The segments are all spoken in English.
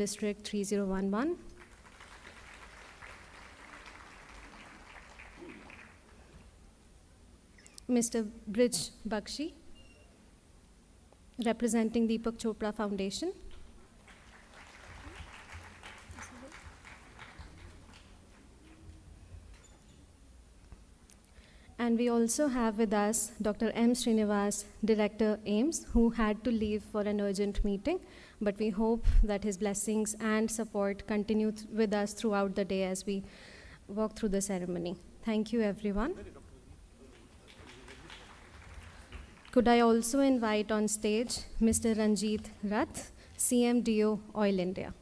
District 3011. Mr. Brij Bakshi, representing Deepak Chopra Foundation. And we also have with us Dr. M. Srinivas, Director, AIMS, who had to leave for an urgent meeting, but we hope that his blessings and support continue with us throughout the day as we walk through the ceremony. Thank you, everyone. Could I also invite on stage Mr. Ranjit Rath, CMDO, Oil India.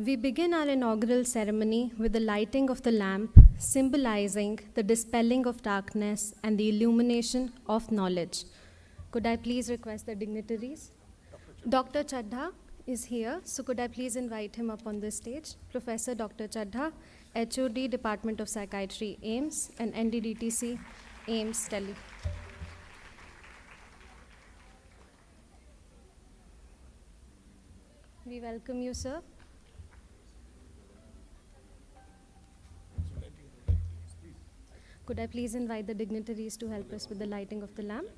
We begin our inaugural ceremony with the lighting of the lamp, symbolizing the dispelling of darkness and the illumination of knowledge. Could I please request the dignitaries? Dr. Chadha is here, so could I please invite him up on the stage? Professor Dr. Chadha, HOD, Department of Psychiatry, AIMS, and NDDTC, AIMS, Delhi. We welcome you, sir. Could I please invite the dignitaries to help us with the lighting of the lamp?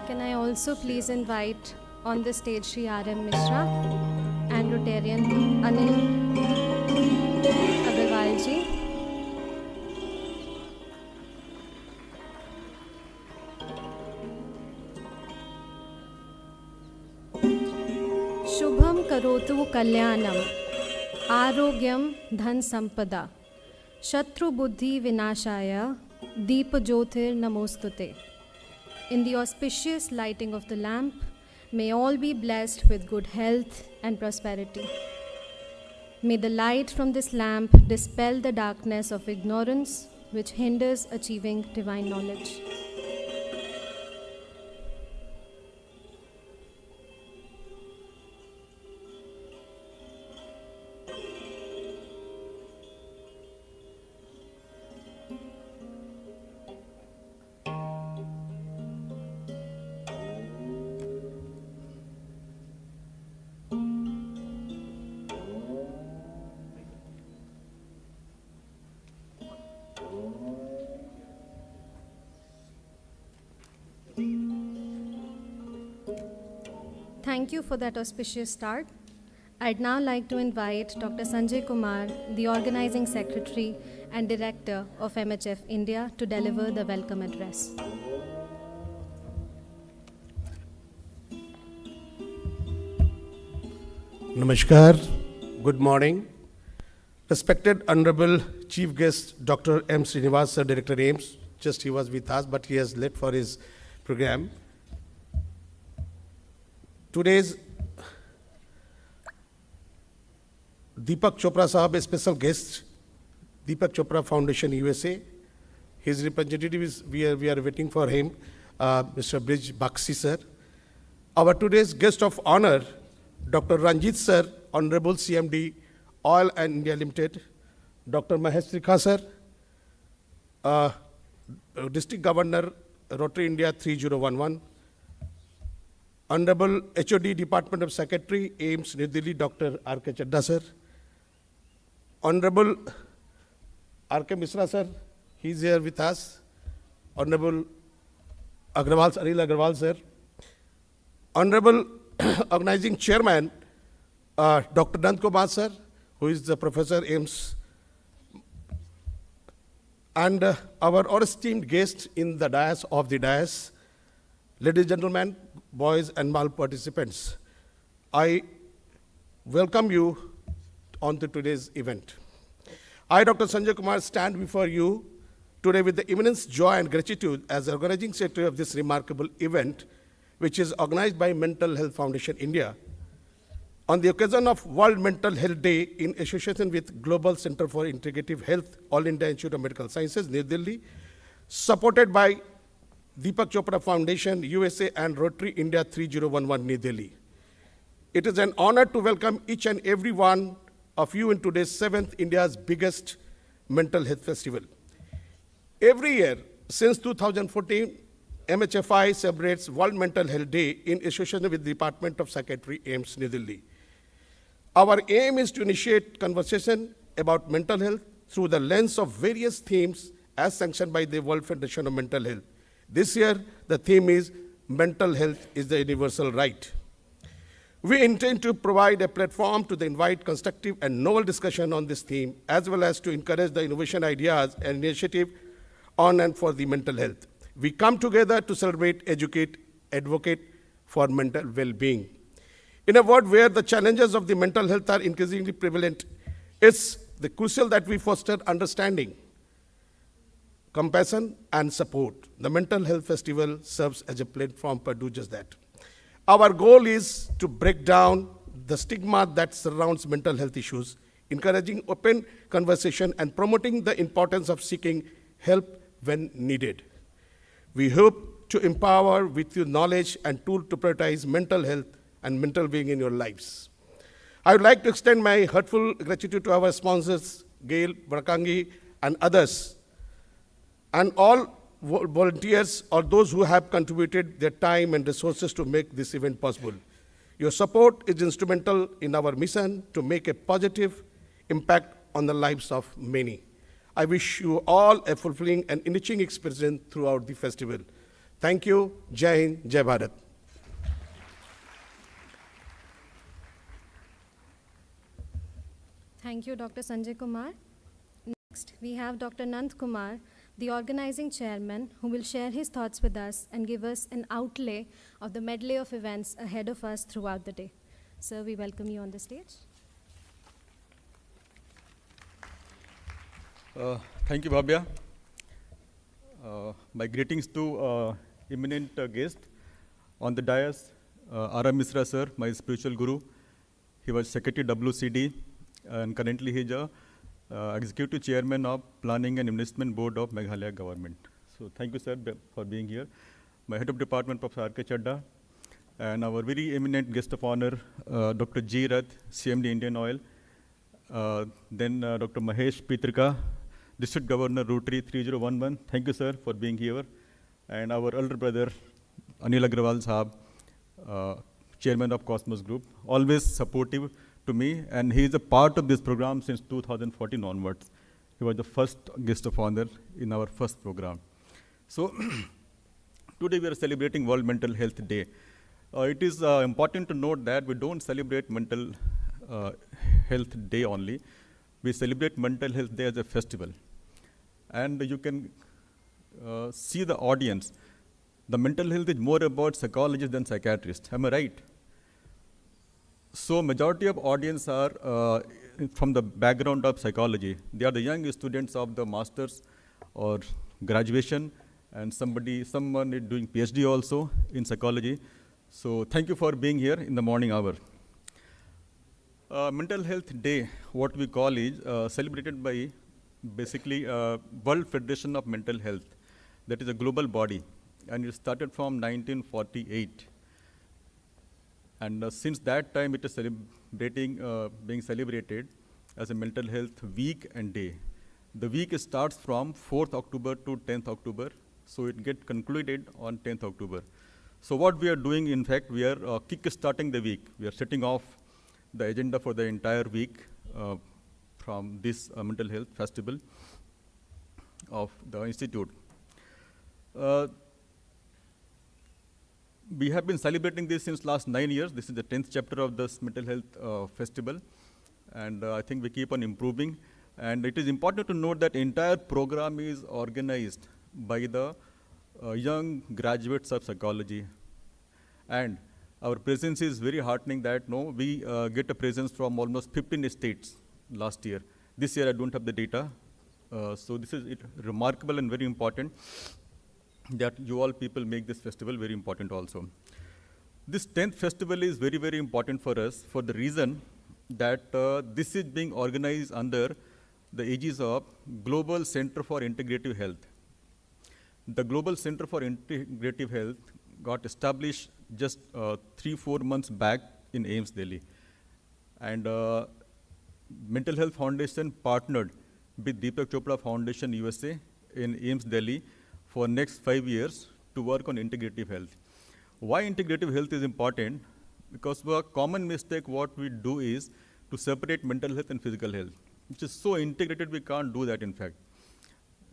Can I also please invite on the stage Sri R.M. Mishra and Rotarian Anil Agarwal ji. Shubham karotu kalyanam, arogyam dhan sampada, shatru buddhi vinashaya, deepa jyotir namostute. In the auspicious lighting of the lamp, may all be blessed with good health and prosperity. May the light from this lamp dispel the darkness of ignorance which hinders achieving divine knowledge. Thank you for that auspicious start. I'd now like to invite Dr. Sanjay Kumar, the Organizing Secretary and Director of MHF India, to deliver the welcome address. Namaskar, good morning. Respected Honorable Chief Guest, Dr. M. Srinivas, Sir, Director AIMS. Just he was with us, but he has left for his program. Today's Deepak Chopra Sahab, a special guest, Deepak Chopra Foundation, USA. His representative is, we are waiting for him, Mr. Brij Bakshi, sir. Our today's guest of honor, Dr. Ranjit, sir, Honorable CMD, Oil and India Limited, Dr. Mahesh Trikha, sir, District Governor, Rotary India 3011, Honorable HOD, Department of Secretary, AIMS, New Delhi, Dr. R.K. Chadha, sir, Honorable R.K. Mishra, sir, he is here with us, Honorable Agarwal, Anil Agarwal, sir, Honorable Organizing Chairman, Dr. Nand Kumar, sir, who is the Professor AIMS, and our esteemed guest in the dais of the dais, ladies and gentlemen, boys and male participants. I welcome you on to today's event. I, Dr. Sanjay Kumar, stand before you today with the immense joy and gratitude as the organizing secretary of this remarkable event, which is organized by Mental Health Foundation India, on the occasion of World Mental Health Day in association with Global Center for Integrative Health, All India Institute of Medical Sciences, New Delhi, supported by Deepak Chopra Foundation, USA, and Rotary India 3011, New Delhi. It is an honor to welcome each and every one of you in today's 7th India's biggest mental health festival. Every year since 2014, MHFI celebrates World Mental Health Day in association with the Department of Psychiatry, AIIMS, New Delhi. Our aim is to initiate conversation about mental health through the lens of various themes as sanctioned by the World Federation of Mental Health. This year, the theme is Mental Health is the Universal Right. We intend to provide a platform to invite constructive and novel discussion on this theme, as well as to encourage the innovation ideas and initiative on and for the mental health. We come together to celebrate, educate, advocate for mental well-being. In a world where the challenges of the mental health are increasingly prevalent, it's crucial that we foster understanding, compassion, and support. The Mental Health Festival serves as a platform to do just that. Our goal is to break down the stigma that surrounds mental health issues, encouraging open conversation and promoting the importance of seeking help when needed. We hope to empower with your knowledge and tool to prioritize mental health and mental being in your lives. I would like to extend my heartfelt gratitude to our sponsors, Gail, Varakangi, and others, and all volunteers or those who have contributed their time and resources to make this event possible. Your support is instrumental in our mission to make a positive impact on the lives of many. I wish you all a fulfilling and enriching experience throughout the festival. Thank you. Jai Hind, Jai Bharat. Thank you, Dr. Sanjay Kumar. Next, we have Dr. Nand Kumar, the organizing chairman, who will share his thoughts with us and give us an outlay of the medley of events ahead of us throughout the day. Sir, we welcome you on the stage. Thank you, Bhavya. My greetings to eminent guest on the dais, R.M. Misra sir, my spiritual guru. He was Secretary WCD, and currently he is a Executive Chairman of Planning and Investment Board of Meghalaya Government. So thank you, sir, for being here. My Head of Department, Professor R.K. Chadda, and our very eminent guest of honor, Dr. G. Rath, CMD Indian Oil, then Dr. Mahesh Pitrika, District Governor, Rotary 3011. Thank you, sir, for being here. And our elder brother, Anil Agrawal Sahab, Chairman of Cosmos Group, always supportive to me, and he is a part of this program since 2014 onwards. He was the first guest of honor in our first program. So today we are celebrating World Mental Health Day. It is important to note that we don't celebrate Mental Health Day only. We celebrate Mental Health Day as a festival. And you can see the audience. The mental health is more about psychologists than psychiatrists. Am I right? So majority of audience are from the background of psychology. They are the young students of the masters or graduation, and someone is doing PhD also in psychology. So thank you for being here in the morning hour. Mental Health Day, what we call is celebrated by basically World Federation of Mental Health. That is a global body, and it started from 1948. And since that time, it is being celebrated as a mental health week and day. The week starts from 4th October to 10th October, so it gets concluded on 10th October. So what we are doing, in fact, we are kick-starting the week. We are setting off the agenda for the entire week from this mental health festival of the Institute. We have been celebrating this since last 9 years. This is the 10th chapter of this mental health festival. And I think we keep on improving. And it is important to note that entire program is organized by the young graduates of psychology. And our presence is very heartening that we get a presence from almost 15 states last year. This year I don't have the data. So this is remarkable and very important that you all people make this festival very important also. This 10th festival is very, very important for us for the reason that this is being organized under the aegis of Global Center for Integrative Health. The Global Center for Integrative Health got established just 3-4 months back in AIIMS Delhi. And Mental Health Foundation partnered with Deepak Chopra Foundation USA in AIIMS Delhi for next 5 years to work on integrative health. Why integrative health is important? Because a common mistake what we do is to separate mental health and physical health, which is so integrated we can't do that in fact.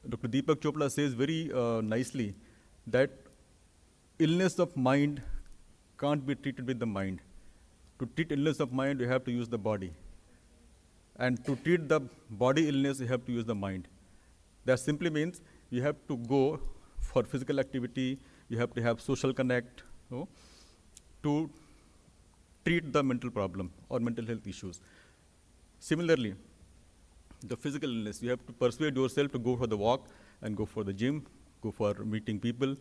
Dr. Deepak Chopra says very nicely that illness of mind can't be treated with the mind. To treat illness of mind, you have to use the body. And to treat the body illness, you have to use the mind. That simply means you have to go for physical activity, you have to have social connect, to treat the mental problem or mental health issues. Similarly, the physical illness, you have to persuade yourself to go for the walk and go for the gym, go for meeting people,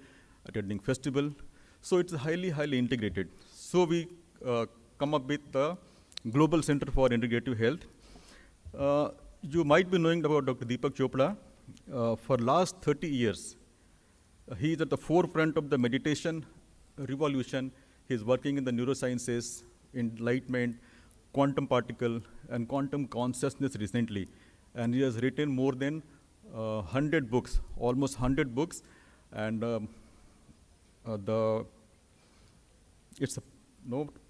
attending festival. So it's highly, highly integrated. So we come up with the Global Center for Integrative Health. You might be knowing about Dr. Deepak Chopra. For last 30 years, he is at the forefront of the meditation revolution. He is working in the neurosciences, enlightenment, quantum particle, and quantum consciousness recently. And he has written more than 100 books, almost 100 books. And it's a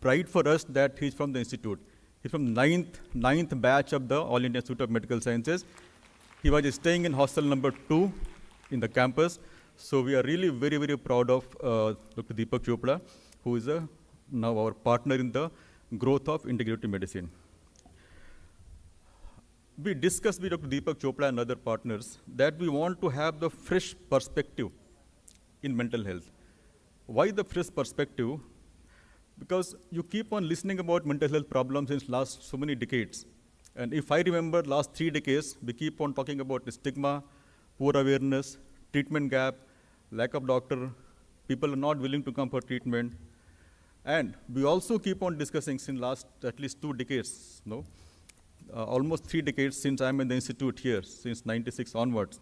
pride for us that he's from the institute. He's from ninth batch of the All India Institute of Medical Sciences. He was staying in hostel number 2 in the campus. So we are really very, very proud of Dr. Deepak Chopra, who is now our partner in the growth of integrative medicine. We discussed with Dr. Deepak Chopra and other partners that we want to have the fresh perspective in mental health. Why the fresh perspective? Because you keep on listening about mental health problems since last so many decades. And if I remember last 3 decades, we keep on talking about the stigma, poor awareness, treatment gap, lack of doctor, people are not willing to come for treatment. And we also keep on discussing since last at least 2 decades, almost 3 decades since I'm in the institute here, since 96 onwards,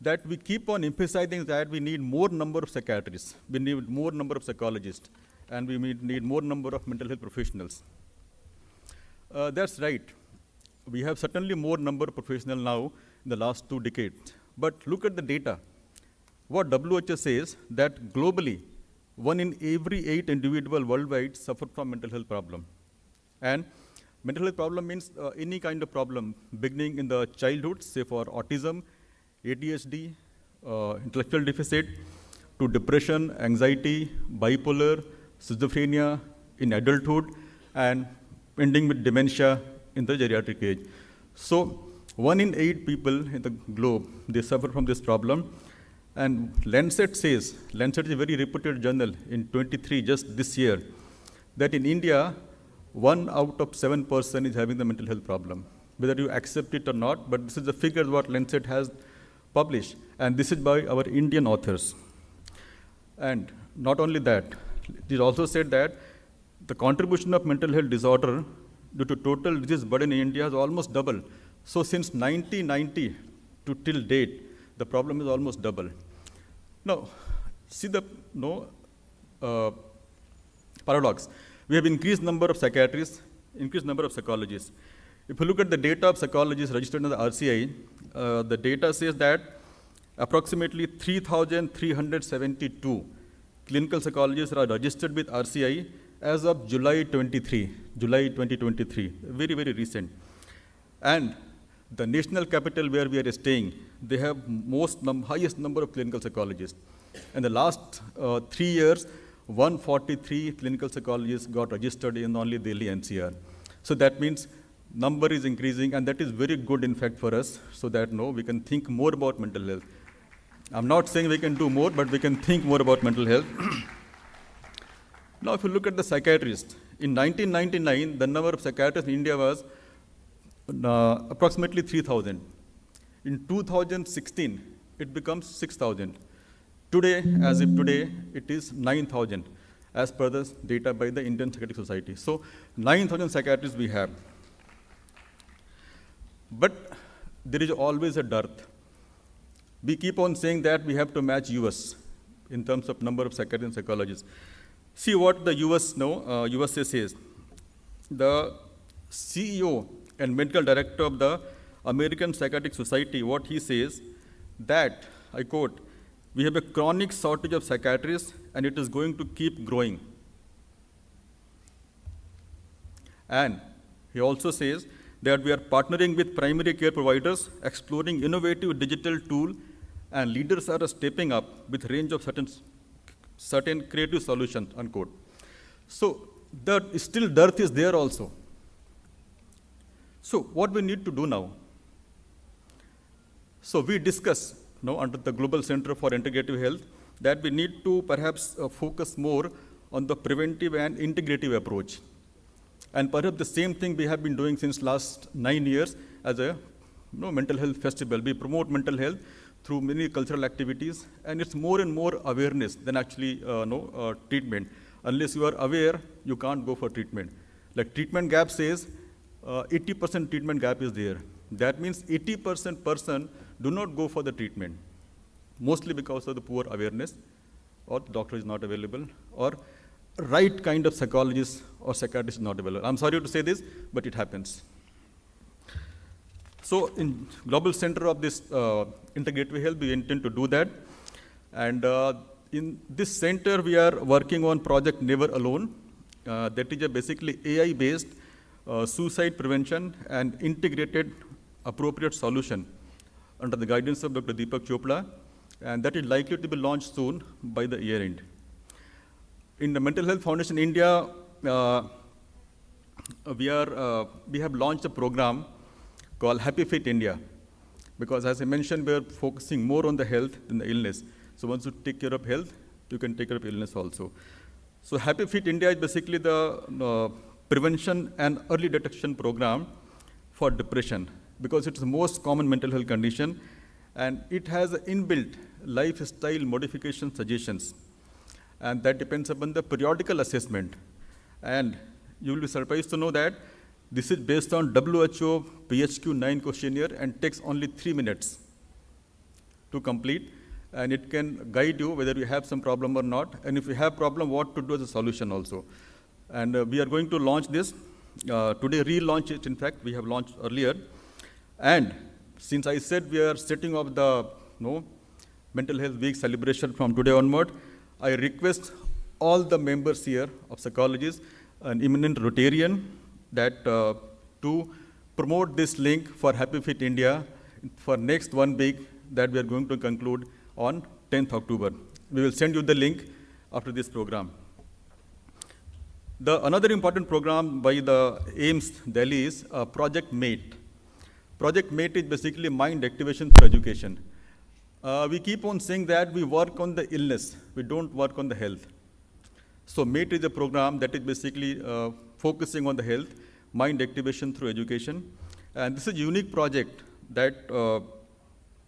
that we keep on emphasizing that we need more number of psychiatrists, we need more number of psychologists, and we need more number of mental health professionals. That's right. We have certainly more number of professionals now in the last 2 decades. But look at the data. What WHO says that globally, 1 in every 8 individual worldwide suffer from mental health problem. And mental health problem means any kind of problem beginning in the childhood, say for autism, ADHD, intellectual deficit, to depression, anxiety, bipolar, schizophrenia in adulthood, and ending with dementia in the geriatric age. So 1 in 8 people in the globe, they suffer from this problem. And Lancet says, Lancet is a very reputed journal in 23, just this year, that in India, 1 out of 7 person is having the mental health problem, whether you accept it or not, but this is the figure what Lancet has published, and this is by our Indian authors. And not only that, it is also said that the contribution of mental health disorder due to total disease burden in India has almost doubled. So since 1990 to till date, the problem is almost double. Now, see the paradox. We have increased number of psychiatrists, increased number of psychologists. If you look at the data of psychologists registered in the RCI, the data says that approximately 3,372 clinical psychologists are registered with RCI as of July 2023, very, very recent. And the national capital where we are staying, they have highest number of clinical psychologists. In the last 3 years, 143 clinical psychologists got registered in only Delhi NCR. So that means number is increasing, and that is very good in fact for us, so that we can think more about mental health. I'm not saying we can do more, but we can think more about mental health. Now, if you look at the psychiatrists, in 1999, the number of psychiatrists in India was approximately 3,000. In 2016, it becomes 6,000. Today, as if today, it is 9,000, as per the data by the Indian Psychiatric Society. So 9,000 psychiatrists we have. But there is always a dearth. We keep on saying that we have to match US in terms of number of psychiatrists and psychologists. See what the USA says. The CEO and medical director of the American Psychiatric Society, what he says, that, I quote, "We have a chronic shortage of psychiatrists and it is going to keep growing." And he also says that we are partnering with primary care providers, exploring innovative digital tool, and leaders are stepping up with range of certain creative solutions, unquote. So the still dearth is there also. So what we need to do now? So we discuss under the Global Center for Integrative Health that we need to perhaps focus more on the preventive and integrative approach. And perhaps the same thing we have been doing since last 9 years as a mental health festival. We promote mental health through many cultural activities, and it's more and more awareness than actually treatment. Unless you are aware, you can't go for treatment. Like treatment gap says, 80% treatment gap is there. That means 80% person do not go for the treatment, mostly because of the poor awareness, or the doctor is not available, or right kind of psychologist or psychiatrist is not available. I'm sorry to say this, but it happens. So in Global Center of this Integrative Health, we intend to do that. And in this center, we are working on Project Never Alone. That is a basically AI-based suicide prevention and integrated appropriate solution under the guidance of Dr. Deepak Chopra, and that is likely to be launched soon by the year end. In the Mental Health Foundation India, we have launched a program called Happy Fit India, because as I mentioned, we are focusing more on the health than the illness. So once you take care of health, you can take care of illness also. So Happy Fit India is basically the prevention and early detection program for depression, because it's the most common mental health condition, and it has inbuilt lifestyle modification suggestions, and that depends upon the periodical assessment. And you will be surprised to know that this is based on WHO PHQ-9 questionnaire and takes only 3 minutes to complete, and it can guide you whether you have some problem or not, and if you have problem, what to do as a solution also. And we are going to launch this today, relaunch it. In fact, we have launched earlier. And since I said we are setting up the Mental Health Week celebration from today onward, I request all the members here of psychologists, an eminent Rotarian, that to promote this link for Happy Fit India for next 1 week that we are going to conclude on 10th October. We will send you the link after this program. Another important program by the AIMS Delhi is Project MATE. Project MATE is basically mind activation through education. We keep on saying that we work on the illness, we don't work on the health. So MATE is a program that is basically focusing on the health, mind activation through education. And this is a unique project that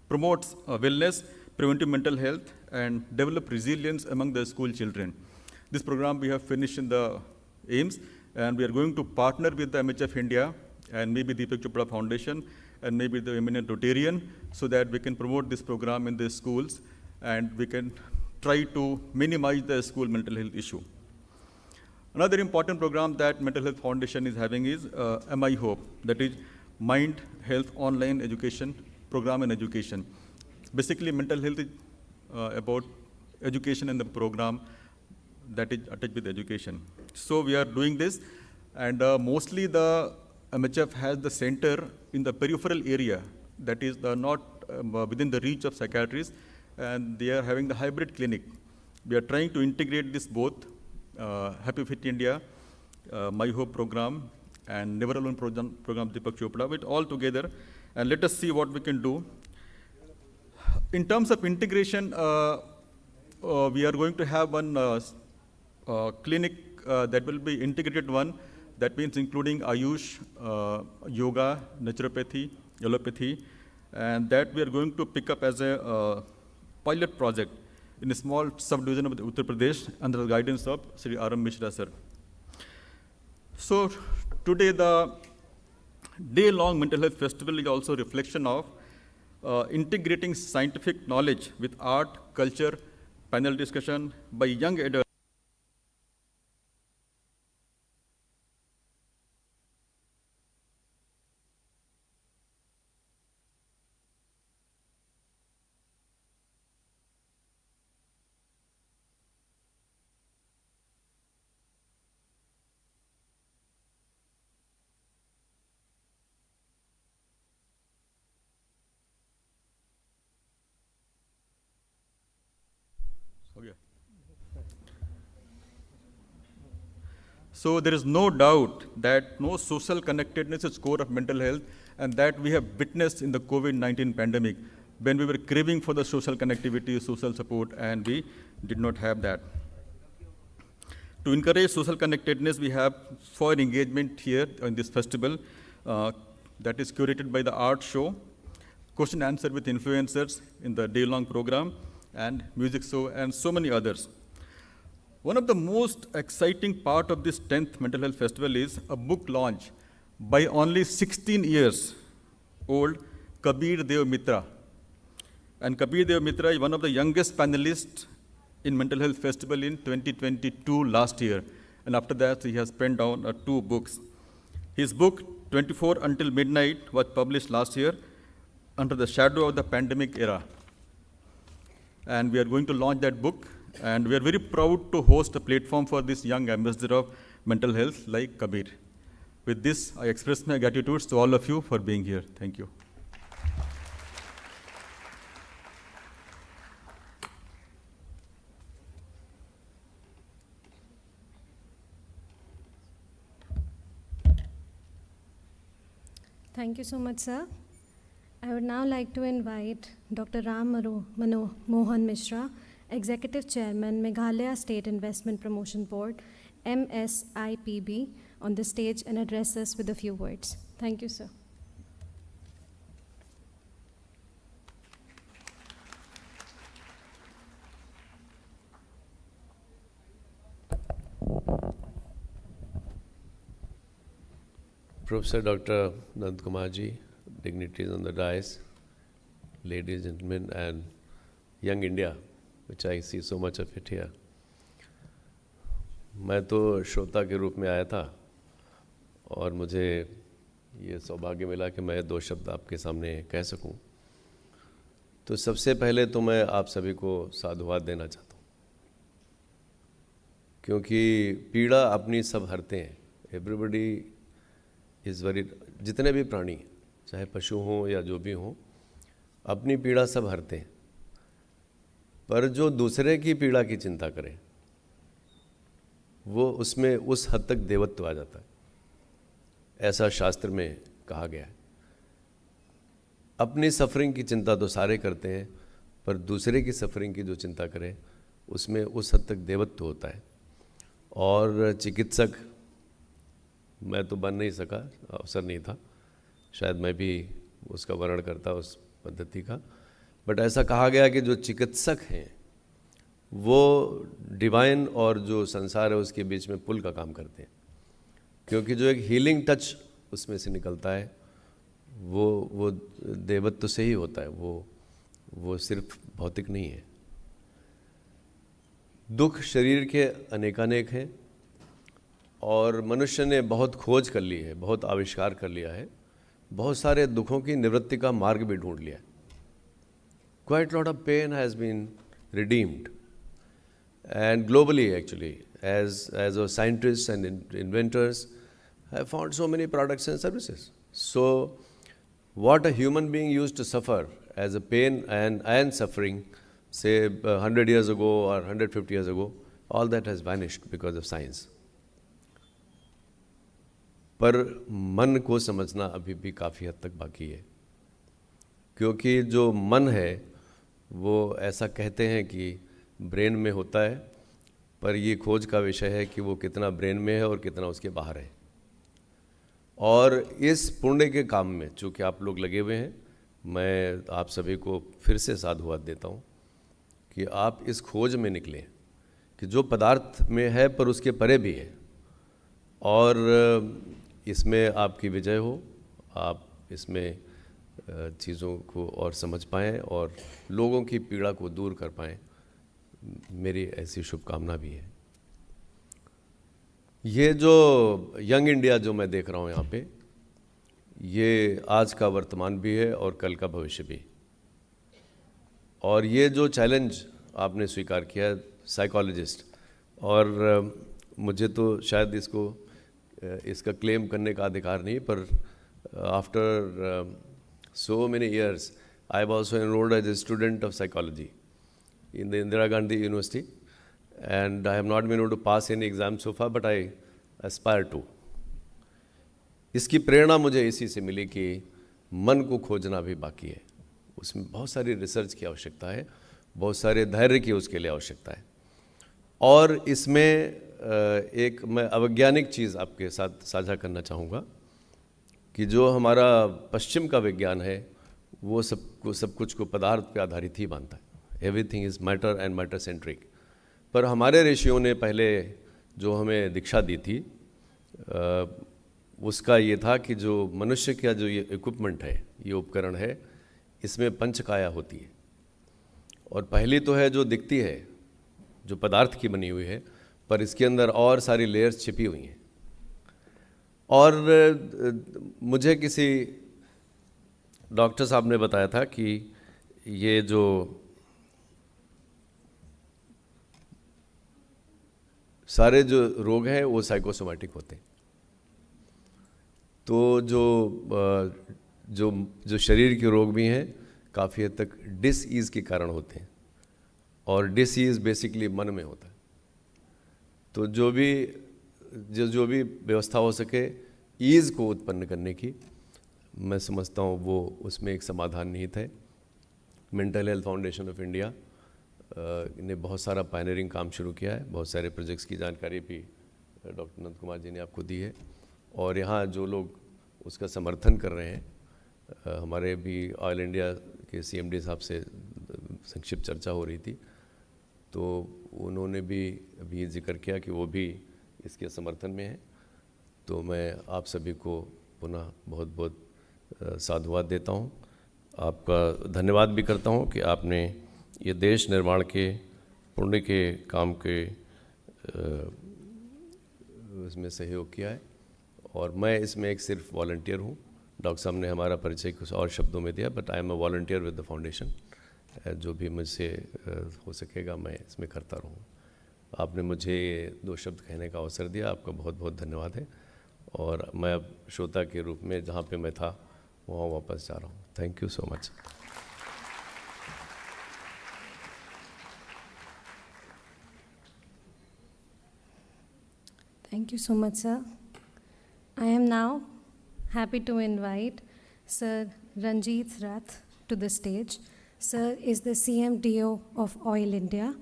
promotes wellness, preventive mental health, and develop resilience among the school children. This program we have finished in the AIMS, and we are going to partner with the MHF India and maybe Deepak Chopra Foundation and maybe the eminent Rotarian, so that we can promote this program in the schools and we can try to minimize the school mental health issue. Another important program that Mental Health Foundation is having is MI Hope, that is Mind Health Online Education Program and Education. Basically, mental health is about education and the program that is attached with education. So we are doing this, and mostly the MHF has the center in the peripheral area, that is not within the reach of psychiatrists, and they are having the hybrid clinic. We are trying to integrate this both, Happy Fit India, My Hope program, and Never Alone program Deepak Chopra, with all together, and let us see what we can do. In terms of integration, we are going to have one clinic that will be integrated one That means including Ayush, yoga, naturopathy, allopathy, and that we are going to pick up as a pilot project in a small subdivision of Uttar Pradesh under the guidance of Sri R.M. Mishra sir. So today the day-long mental health festival is also a reflection of integrating scientific knowledge with art, culture, panel discussion by young adults. Okay. So there is no doubt that no social connectedness is core of mental health, and that we have witnessed in the COVID-19 pandemic when we were craving for the social connectivity, social support, and we did not have that. To encourage social connectedness, we have foreign engagement here in this festival that is curated by the art show, question answer with influencers in the day-long program, and music show, and so many others. One of the most exciting part of this 10th Mental Health Festival is a book launch by only 16 years old Kabir Dev Mitra. And Kabir Dev Mitra is one of the youngest panelists in Mental Health Festival in 2022 last year. And after that, he has penned down 2 books. His book, 24 Until Midnight, was published last year under the shadow of the pandemic era. And we are going to launch that book, and we are very proud to host a platform for this young ambassador of mental health like Kabir. With this, I express my gratitude to all of you for being here. Thank you. Thank you so much, sir. I would now like to invite Dr. Ram Mohan Mishra, Executive Chairman, Meghalaya State Investment Promotion Board, MSIPB, on the stage and address us with a few words. Thank you, sir. Professor Dr. Nand Kumar ji, dignitaries on the dais, ladies, gentlemen, and young India, which I see so much of it here. मैं तो श्रोता के रूप में आया था और मुझे ये सौभाग्य मिला कि मैं 2 शब्द आपके सामने कह सकूं। तो सबसे पहले तो मैं आप सभी को साधुवाद देना चाहता हूं, क्योंकि पीड़ा अपनी सब हरते हैं। एवरीबडी इज़ वेरी, जितने भी प्राणी, चाहे पशु हों या जो भी हों, अपनी पीड़ा सब हरते हैं, पर जो दूसरे की पीड़ा की चिंता करे वो उसमें उस हद तक देवत्व आ जाता है, ऐसा शास्त्र में कहा गया है। अपनी सफरिंग की चिंता तो सारे करते हैं, पर दूसरे की सफरिंग की जो चिंता करे उसमें उस हद तक देवत्व होता है। और चिकित्सक मैं तो बन नहीं सका, अवसर नहीं था, शायद मैं भी उसका वर्णन करता उस पद्धति का, बट ऐसा कहा गया कि जो चिकित्सक हैं वो डिवाइन और जो संसार है उसके बीच में पुल का काम करते हैं, क्योंकि जो एक हीलिंग टच उसमें से निकलता है वो देवत्व से ही होता है, वो सिर्फ भौतिक नहीं है। दुख शरीर के अनेकानेक हैं और मनुष्य ने बहुत खोज कर ली है, बहुत आविष्कार कर लिया है, बहुत सारे दुखों की निवृत्ति का मार्ग भी ढूंढ लिया है। Quite a lot of pain has been redeemed, and globally actually, as our scientists and inventors have found so many products and services. So what a human being used to suffer as a pain and suffering, say 100 years ago or 150 years ago, all that has vanished because of science. पर मन को समझना अभी भी काफ़ी हद तक बाकी है, क्योंकि जो मन है वो ऐसा कहते हैं कि ब्रेन में होता है, पर ये खोज का विषय है कि वो कितना ब्रेन में है और कितना उसके बाहर है। और इस पुण्य के काम में चूँकि आप लोग लगे हुए हैं, मैं आप सभी को फिर से साधुवाद देता हूँ कि आप इस खोज में निकले कि जो पदार्थ में है पर उसके परे भी है, और इसमें आपकी विजय हो, आप इसमें चीज़ों को और समझ पाएँ और लोगों की पीड़ा को दूर कर पाएँ, मेरी ऐसी शुभकामना भी है। ये जो यंग इंडिया जो मैं देख रहा हूँ यहाँ पे, ये आज का वर्तमान भी है और कल का भविष्य भी। और ये जो चैलेंज आपने स्वीकार किया साइकोलॉजिस्ट, और मुझे तो शायद इसका क्लेम करने का अधिकार नहीं, पर after so many years I have also enrolled as a student of psychology in the Indira Gandhi University, and I have not been able to pass any exam so far, but I aspire to. इसकी प्रेरणा मुझे इसी से मिली कि मन को खोजना भी बाकी है, उसमें बहुत सारी रिसर्च की आवश्यकता है, बहुत सारे धैर्य की उसके लिए आवश्यकता है। और इसमें एक मैं अवैज्ञानिक चीज़ आपके साथ साझा करना चाहूँगा कि जो हमारा पश्चिम का विज्ञान है वो सब कुछ को पदार्थ पे आधारित ही मानता है, everything is matter and matter centric. पर हमारे ऋषियों ने पहले जो हमें दीक्षा दी थी उसका ये था कि जो मनुष्य का जो ये इक्विपमेंट है, ये उपकरण है, इसमें पंचकाया होती है, और पहली तो है जो दिखती है, जो पदार्थ की बनी हुई है, पर इसके अंदर और सारी लेयर्स छिपी हुई हैं। और मुझे किसी डॉक्टर साहब ने बताया था कि ये जो सारे जो रोग हैं वो साइकोसोमैटिक होते हैं। तो जो शरीर के रोग भी हैं काफ़ी हद तक डिसईज़ के कारण होते हैं, और डिसईज़ बेसिकली मन में होता है। तो जो भी व्यवस्था हो सके ईज़ को उत्पन्न करने की, मैं समझता हूँ वो उसमें एक समाधान निहित है। Mental health foundation of India ने बहुत सारा पायनियरिंग काम शुरू किया है, बहुत सारे प्रोजेक्ट्स की जानकारी भी डॉक्टर नंद कुमार जी ने आपको दी है, और यहाँ जो लोग उसका समर्थन कर रहे हैं, हमारे भी ऑयल इंडिया के CMD साहब से संक्षिप्त चर्चा हो रही थी, तो उन्होंने भी अभी जिक्र किया कि वो भी इसके समर्थन में है। तो मैं आप सभी को पुनः बहुत बहुत साधुवाद देता हूँ, आपका धन्यवाद भी करता हूँ कि आपने ये देश निर्माण के पुण्य के काम के इसमें सहयोग किया है, और मैं इसमें एक सिर्फ वॉलंटियर हूँ। डॉक्टर साहब ने हमारा परिचय कुछ और शब्दों में दिया, but I am a volunteer with the foundation. जो भी मुझसे हो सकेगा मैं इसमें करता रहूँ। आपने मुझे 2 शब्द कहने का अवसर दिया, आपका बहुत बहुत धन्यवाद है, और मैं अब श्रोता के रूप में जहाँ पे मैं था वहाँ वापस जा रहा हूँ। Thank you so much. Thank you so much, sir. I am now happy to invite Sir Ranjit Rath to the stage. Sir is the CMDO of Oil India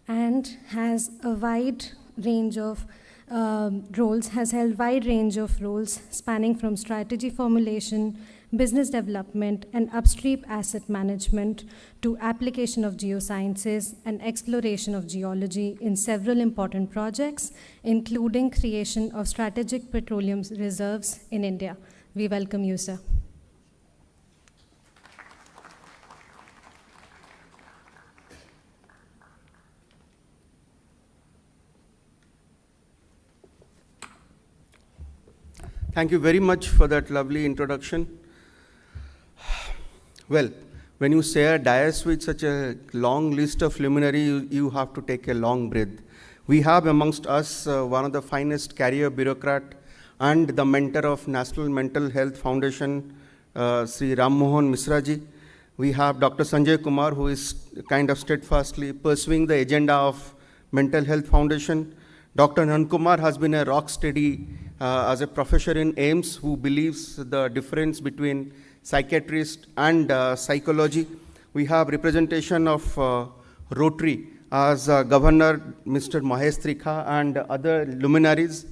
and has a wide range of roles, has held wide range of roles spanning from strategy formulation, business development, and upstream asset management to application of geosciences and exploration of geology in several important projects, including creation of strategic petroleum reserves in India. We welcome you, sir. Thank you very much for that lovely introduction. Well, when you say a dais with such a long list of luminary, you have to take a long breath. We have amongst us one of the finest career bureaucrat and the mentor of National Mental Health Foundation, Sri Ram Mohan Misra ji. We have Dr. Sanjay Kumar, who is kind of steadfastly pursuing the agenda of Mental Health Foundation. Dr. Nand Kumar has been a rock steady as a professor in AIIMS, who believes the difference between psychiatrist and psychology. We have representation of Rotary as Governor Mr. Mahesh Trikha and other luminaries.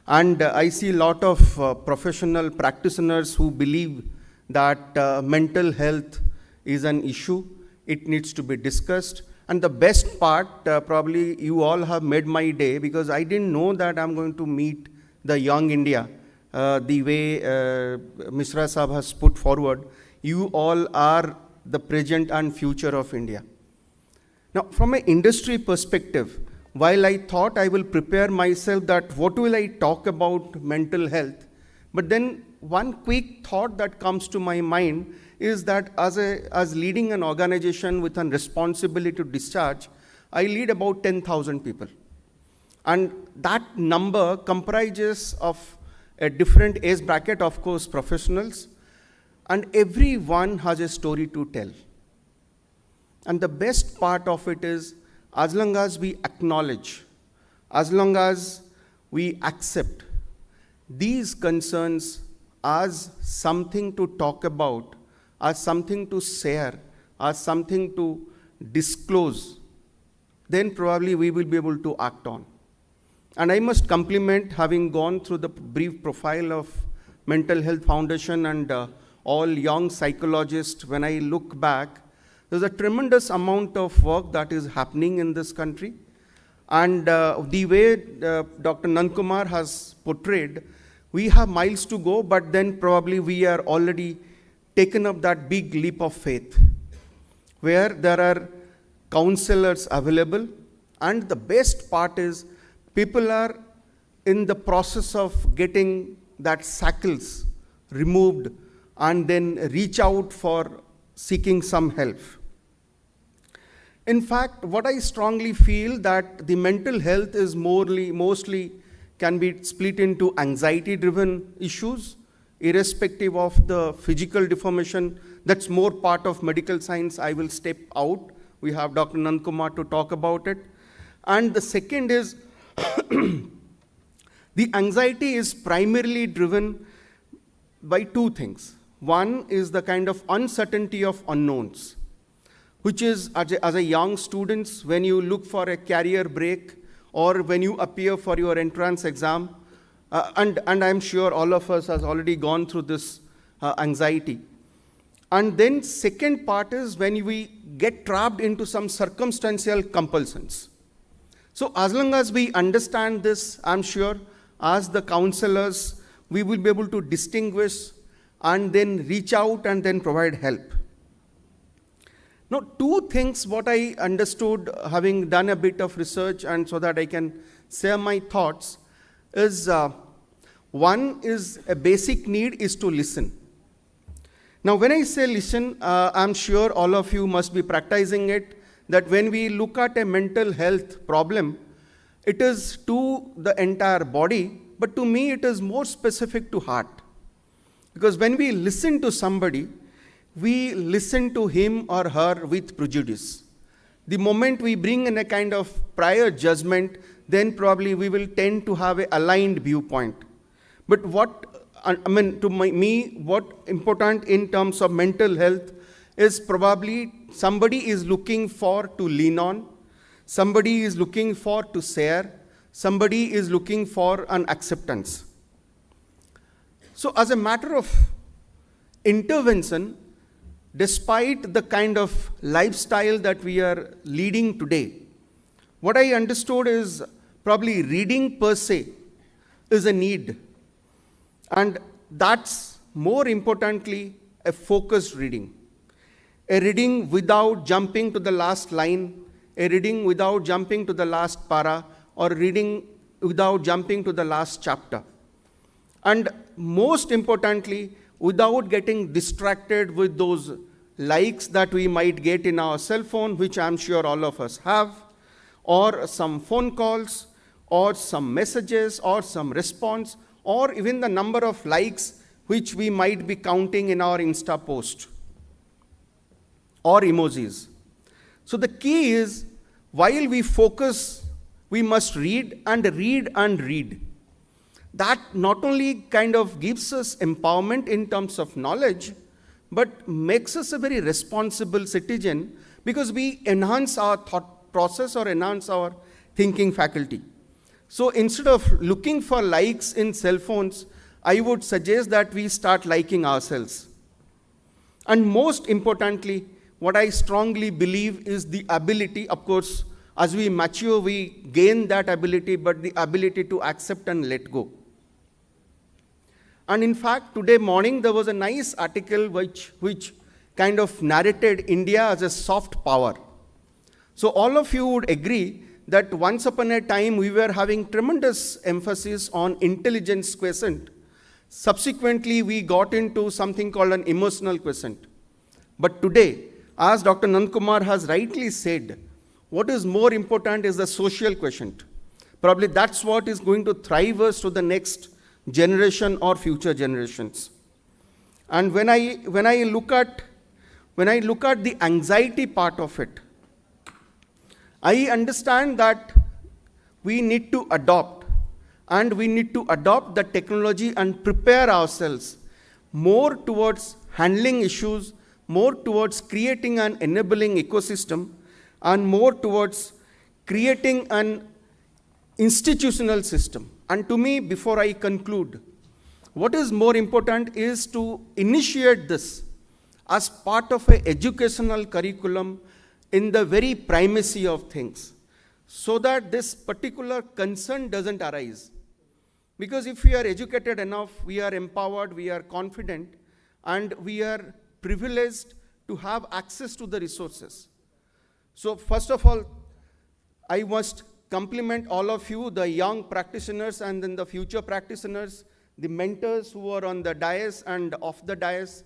And I see a lot of professional practitioners who believe that mental health is an issue. It needs to be discussed. And the best part, probably you all have made my day, because I didn't know that I'm going to meet the young India the way Misra Saab has put forward. You all are the present and future of India. Now, from an industry perspective, while I thought I will prepare myself that what will I talk about mental health, but then one quick thought that comes to my mind is that as leading an organization with a responsibility to discharge, I lead about 10,000 people. And that number comprises of a different age bracket, of course, professionals, and everyone has a story to tell. And the best part of it is, as long as we acknowledge, as long as we accept these concerns as something to talk about, as something to share, as something to disclose, then probably we will be able to act on. And I must compliment, having gone through the brief profile of Mental Health Foundation and all young psychologists, when I look back, there's a tremendous amount of work that is happening in this country. And the way Dr. Nandakumar has portrayed, we have miles to go, but then probably we are already taken up that big leap of faith, where there are counselors available. And the best part is, people are in the process of getting that shackles removed and then reach out for seeking some help. In fact, what I strongly feel that the mental health is mostly can be split into anxiety-driven issues, irrespective of the physical deformation. That's more part of medical science. I will step out. We have Dr. Nandakumar to talk about it. And the second is, the anxiety is primarily driven by two things. One is the kind of uncertainty of unknowns, which is, as a young student, when you look for a career break or when you appear for your entrance exam, and I'm sure all of us has already gone through this anxiety. And then second part is when we get trapped into some circumstantial compulsions. So as long as we understand this, I'm sure as the counselors, we will be able to distinguish and then reach out and then provide help. Now, two things what I understood, having done a bit of research and so that I can share my thoughts, is one is a basic need is to listen. Now, when I say listen, I'm sure all of you must be practicing it, that when we look at a mental health problem, it is to the entire body, but to me it is more specific to heart. Because when we listen to somebody, we listen to him or her with prejudice. The moment we bring in a kind of prior judgment, then probably we will tend to have an aligned viewpoint. But what important in terms of mental health is probably somebody is looking for to lean on, somebody is looking for to share, somebody is looking for an acceptance. So as a matter of intervention, despite the kind of lifestyle that we are leading today, what I understood is probably reading per se is a need. And that's more importantly a focused reading. A reading without jumping to the last line, a reading without jumping to the last para, or reading without jumping to the last chapter. And most importantly, without getting distracted with those likes that we might get in our cell phone, which I'm sure all of us have, or some phone calls, or some messages, or some response, or even the number of likes which we might be counting in our Insta post, or emojis. So the key is, while we focus, we must read and read and read. That not only kind of gives us empowerment in terms of knowledge, but makes us a very responsible citizen, because we enhance our thought process or enhance our thinking faculty. So instead of looking for likes in cell phones, I would suggest that we start liking ourselves. And most importantly, what I strongly believe is the ability, of course, as we mature, we gain that ability, but the ability to accept and let go. And in fact, today morning, there was a nice article which kind of narrated India as a soft power. So all of you would agree that once upon a time, we were having tremendous emphasis on intelligence quotient. Subsequently, we got into something called an emotional quotient. But today, as Dr. Nandakumar has rightly said, what is more important is the social quotient. Probably that's what is going to thrive us to the next generation or future generations. And when I look at the anxiety part of it, I understand that we need to adopt, and we need to adopt the technology and prepare ourselves more towards handling issues, more towards creating an enabling ecosystem, and more towards creating an institutional system. And to me, before I conclude, what is more important is to initiate this as part of an educational curriculum in the very primacy of things, so that this particular concern doesn't arise. Because if we are educated enough, we are empowered, we are confident, and we are privileged to have access to the resources. So first of all, I must compliment all of you, the young practitioners and then the future practitioners, the mentors who are on the dais and off the dais.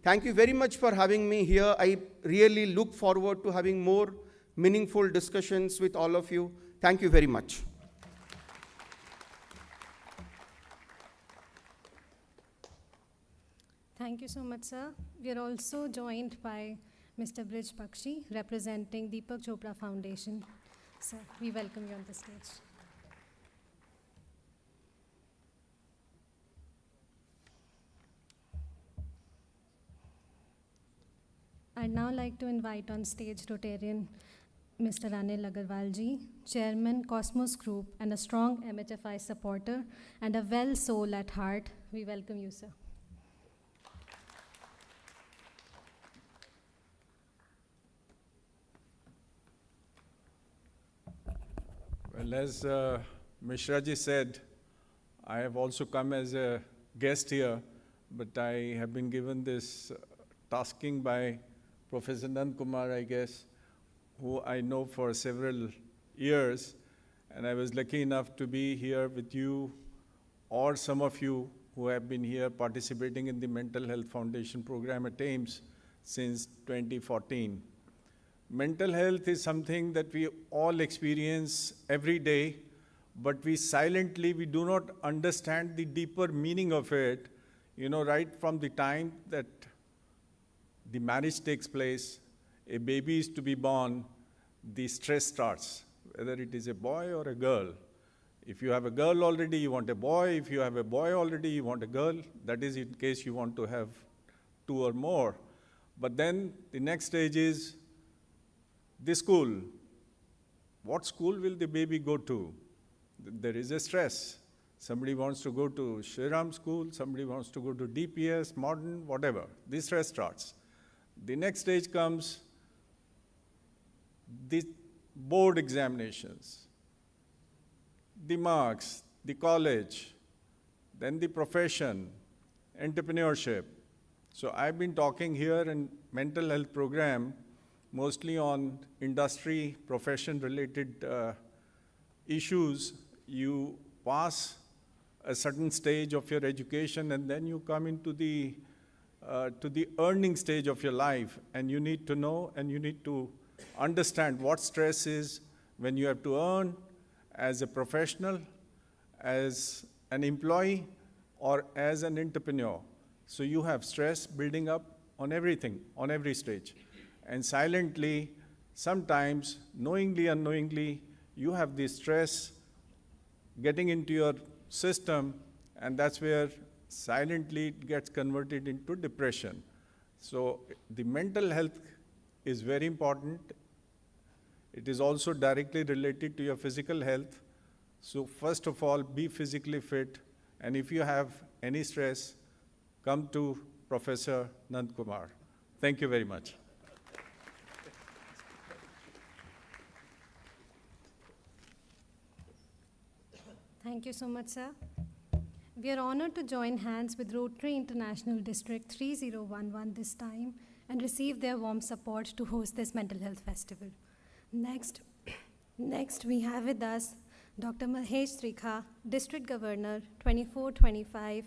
Thank you very much for having me here. I really look forward to having more meaningful discussions with all of you. Thank you very much. Thank you so much, sir. We are also joined by Mr. Brij Bakshi, representing Deepak Chopra Foundation. Sir, we welcome you on the stage. I'd now like to invite on stage Rotarian Mr. Anil Agarwal ji, Chairman, Cosmos Group, and a strong MHFI supporter, and a well soul at heart. We welcome you, sir. Well, as Mishra ji said, I have also come as a guest here, but I have been given this tasking by Professor Nandakumar, I guess, who I know for several years, and I was lucky enough to be here with you or some of you who have been here participating in the Mental Health Foundation program at AIIMS since 2014. Mental health is something that we all experience every day, but we do not understand the deeper meaning of it, right from the time that the marriage takes place, a baby is to be born, the stress starts, whether it is a boy or a girl. If you have a girl already, you want a boy. If you have a boy already, you want a girl. That is in case you want to have two or more. But then the next stage is the school. What school will the baby go to? There is a stress. Somebody wants to go to Shriram school, somebody wants to go to DPS, modern, whatever. The stress starts. The next stage comes the board examinations, the marks, the college, then the profession, entrepreneurship. So I've been talking here in mental health program mostly on industry, profession-related issues. You pass a certain stage of your education, and then you come into the earning stage of your life, and you need to know and you need to understand what stress is when you have to earn as a professional, as an employee, or as an entrepreneur. So you have stress building up on everything, on every stage. And silently, sometimes, knowingly, unknowingly, you have this stress getting into your system, and that's where silently it gets converted into depression. So the mental health is very important. It is also directly related to your physical health. So first of all, be physically fit, and if you have any stress, come to Professor Nand Kumar. Thank you very much. Thank you so much, sir. We are honored to join hands with Rotary International District 3011 this time and receive their warm support to host this mental health festival. Next we have with us Dr. Mahesh Trikha, District Governor 2425,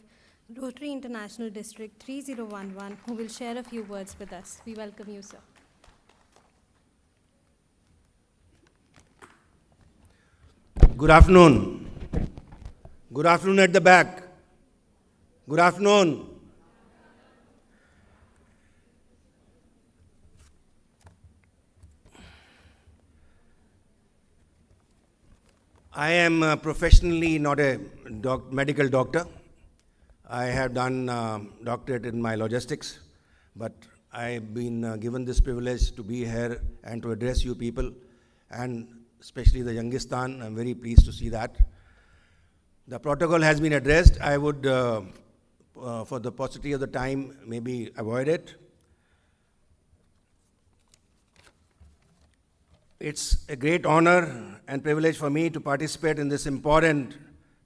Rotary International District 3011, who will share a few words with us. We welcome you, sir. Good afternoon. Good afternoon at the back. Good afternoon. I am professionally not a medical doctor. I have done doctorate in my logistics, but I've been given this privilege to be here and to address you people, and especially the Youngistan. I'm very pleased to see that. The protocol has been addressed. I would, for the paucity of the time, maybe avoid it. It's a great honor and privilege for me to participate in this important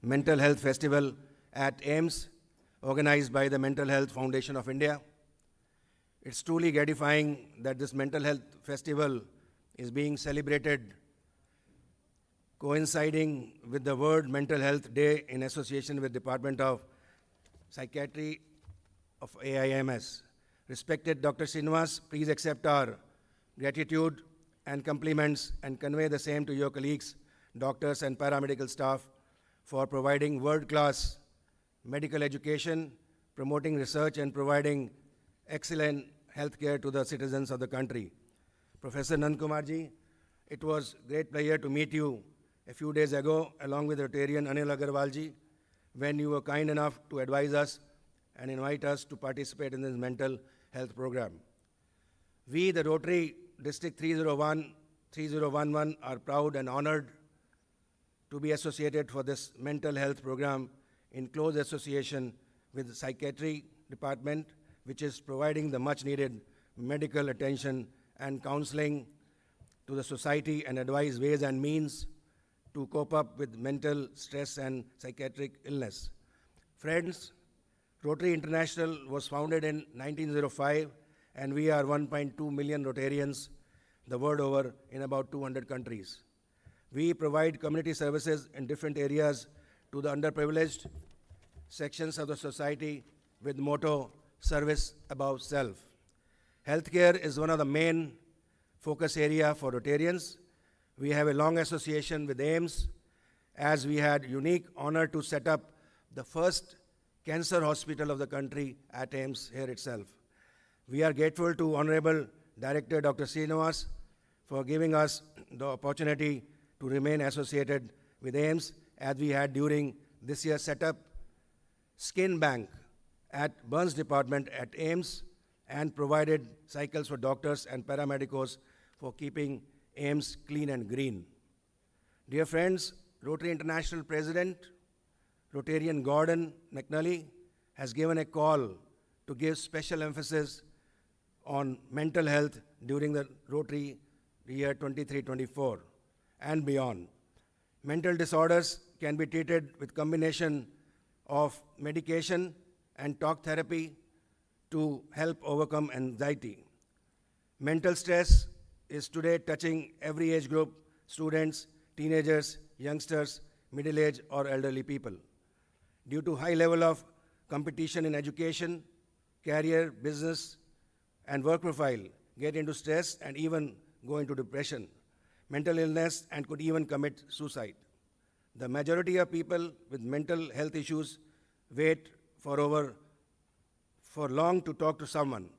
mental health festival at AIIMS, organized by the Mental Health Foundation of India. It's truly gratifying that this mental health festival is being celebrated coinciding with the World Mental Health Day in association with Department of Psychiatry of AIIMS. Respected Dr. Srinivas, please accept our gratitude and compliments and convey the same to your colleagues, doctors and paramedical staff for providing world-class medical education, promoting research and providing excellent healthcare to the citizens of the country. Professor Nand Kumar ji, it was great pleasure to meet you a few days ago along with Rotarian Anil Agarwal ji when you were kind enough to advise us and invite us to participate in this mental health program. We, the Rotary District 3011, are proud and honored to be associated for this mental health program in close association with the Psychiatry Department, which is providing the much needed medical attention and counseling to the society and advise ways and means to cope up with mental stress and psychiatric illness. Friends, Rotary International was founded in 1905, and we are 1.2 million Rotarians the world over in about 200 countries. We provide community services in different areas to the underprivileged sections of the society with motto, service above self. Healthcare is one of the main focus area for Rotarians. We have a long association with AIIMS, as we had unique honor to set up the first cancer hospital of the country at AIIMS here itself. We are grateful to Honorable Director Dr. Srinivas for giving us the opportunity to remain associated with AIIMS, as we had during this year's setup skin bank at Burns Department at AIIMS and provided cycles for doctors and paramedicos for keeping AIIMS clean and green. Dear friends, Rotary International President, Rotarian Gordon McNally, has given a call to give special emphasis on mental health during the Rotary year 23-24 and beyond. Mental disorders can be treated with combination of medication and talk therapy to help overcome anxiety. Mental stress is today touching every age group: students, teenagers, youngsters, middle-aged or elderly people. Due to high level of competition in education, career, business, and work profile, get into stress and even go into depression, mental illness, and could even commit suicide. The majority of people with mental health issues wait for long to talk to someone.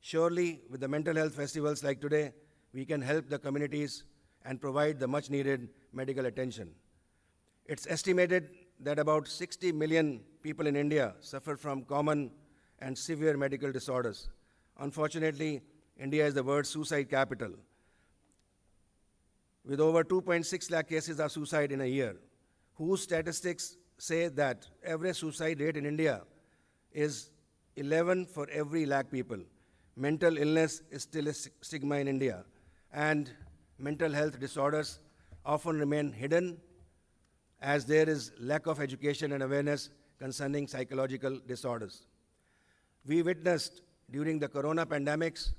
Surely, with the mental health festivals like today, we can help the communities and provide the much needed medical attention. It's estimated that about 60 million people in India suffer from common and severe medical disorders. Unfortunately, India is the world's suicide capital, with over 2.6 lakh cases of suicide in a year. whose statistics say that average suicide rate in India is 11 for every lakh people. Mental illness is still a stigma in India, and mental health disorders often remain hidden as there is lack of education and awareness concerning psychological disorders. We witnessed during the corona pandemics,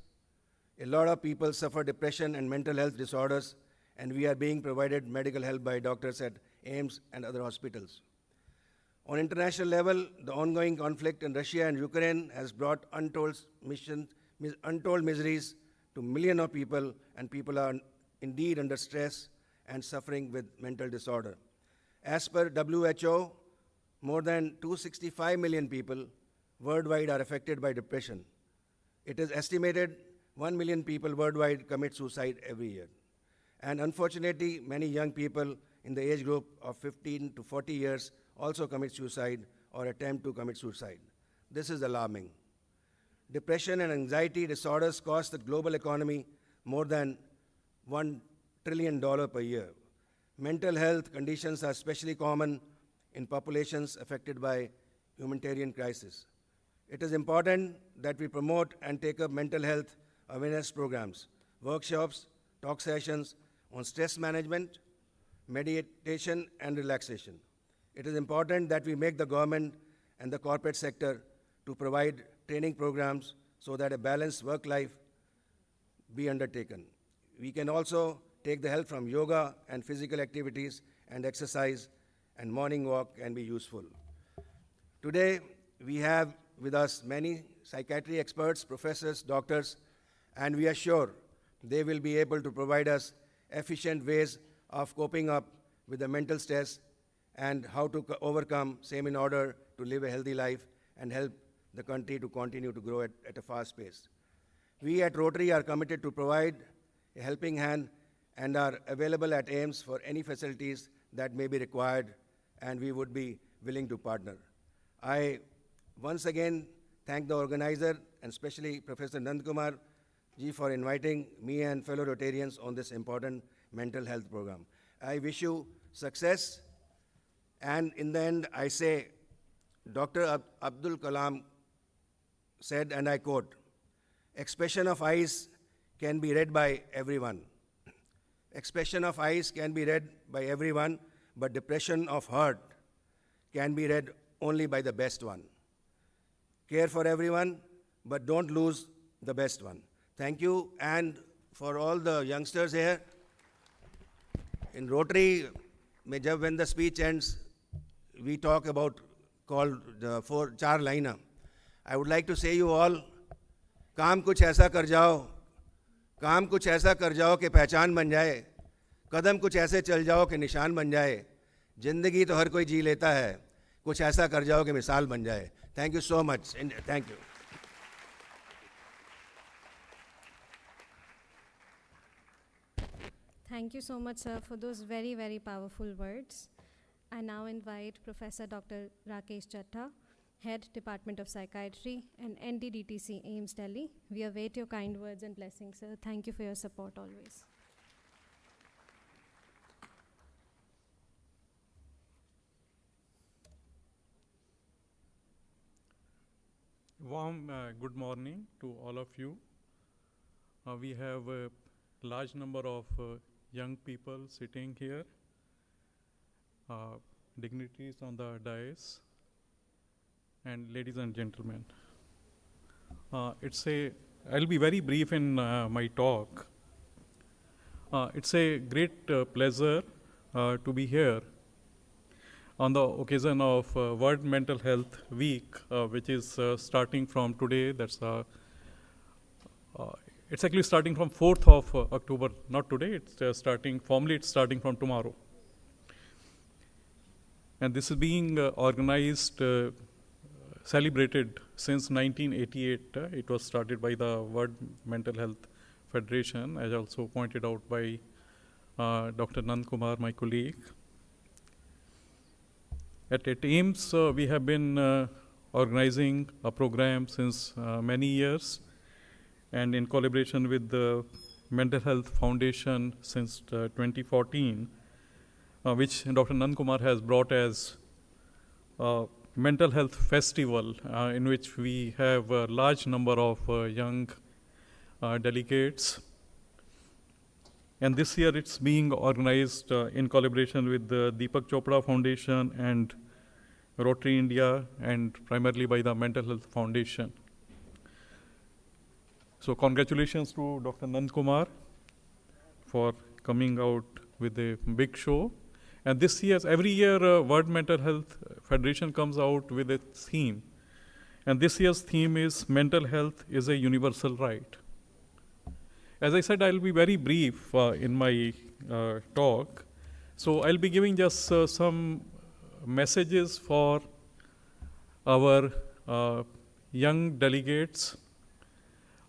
a lot of people suffer depression and mental health disorders, and we are being provided medical help by doctors at AIIMS and other hospitals. On international level, the ongoing conflict in Russia and Ukraine has brought untold miseries to millions of people, and people are indeed under stress and suffering with mental disorder. As per WHO, more than 265 million people worldwide are affected by depression. It is estimated 1 million people worldwide commit suicide every year. And unfortunately, many young people in the age group of 15 to 40 years also commit suicide or attempt to commit suicide. This is alarming. Depression and anxiety disorders cost the global economy more than $1 trillion per year. Mental health conditions are especially common in populations affected by humanitarian crisis. It is important that we promote and take up mental health awareness programs, workshops, talk sessions on stress management, meditation, and relaxation. It is important that we make the government and the corporate sector to provide training programs so that a balanced work life be undertaken. We can also take the help from yoga and physical activities and exercise, and morning walk can be useful. Today, we have with us many psychiatry experts, professors, doctors, and we are sure they will be able to provide us efficient ways of coping up with the mental stress and how to overcome same in order to live a healthy life and help the country to continue to grow at a fast pace. We at Rotary are committed to provide a helping hand and are available at AIIMS for any facilities that may be required, and we would be willing to partner. I once again thank the organizer, and especially Professor Nandkumar ji, for inviting me and fellow Rotarians on this important mental health program. I wish you success, and in the end, I say, Dr. Abdul Kalam said, and I quote, "Expression of eyes can be read by everyone. Expression of eyes can be read by everyone, but depression of heart can be read only by the best one. Care for everyone, but don't lose the best one." Thank you, and for all the youngsters here, in Rotary, when the speech ends, we talk about called the चार लाइना. I would like to say you all, काम कुछ ऐसा कर जाओ, काम कुछ ऐसा कर जाओ कि पहचान बन जाए, कदम कुछ ऐसे चल जाओ कि निशान बन जाए, जिंदगी तो हर कोई जी लेता है, कुछ ऐसा कर जाओ कि मिसाल बन जाए. Thank you so much, and thank you. Thank you so much, sir, for those very, very powerful words. I now invite Professor Dr. Rakesh Chatta, Head, Department of Psychiatry and NDDTC, AIIMS Delhi. We await your kind words and blessings, sir. Thank you for your support always. Warm good morning to all of you. We have a large number of young people sitting here, dignitaries on the dais, and ladies and gentlemen. I'll be very brief in my talk. It's a great pleasure to be here on the occasion of World Mental Health Week, which is starting from today. It's actually starting from 4th of October, not today. It's formally it's starting from tomorrow. And this is being organized, celebrated since 1988. It was started by the World Mental Health Federation, as also pointed out by Dr. Nandkumar, my colleague. At AIIMS, we have been organizing a program since many years, and in collaboration with the Mental Health Foundation since 2014, which Dr. Nand Kumar has brought as mental health festival, in which we have a large number of young delegates. And this year it's being organized in collaboration with the Deepak Chopra Foundation and Rotary India, and primarily by the Mental Health Foundation. So congratulations to Dr. Nand Kumar for coming out with a big show. And this year, every year, World Mental Health Federation comes out with a theme. And this year's theme is Mental Health is a Universal Right. As I said, I'll be very brief in my talk. So I'll be giving just some messages for our young delegates,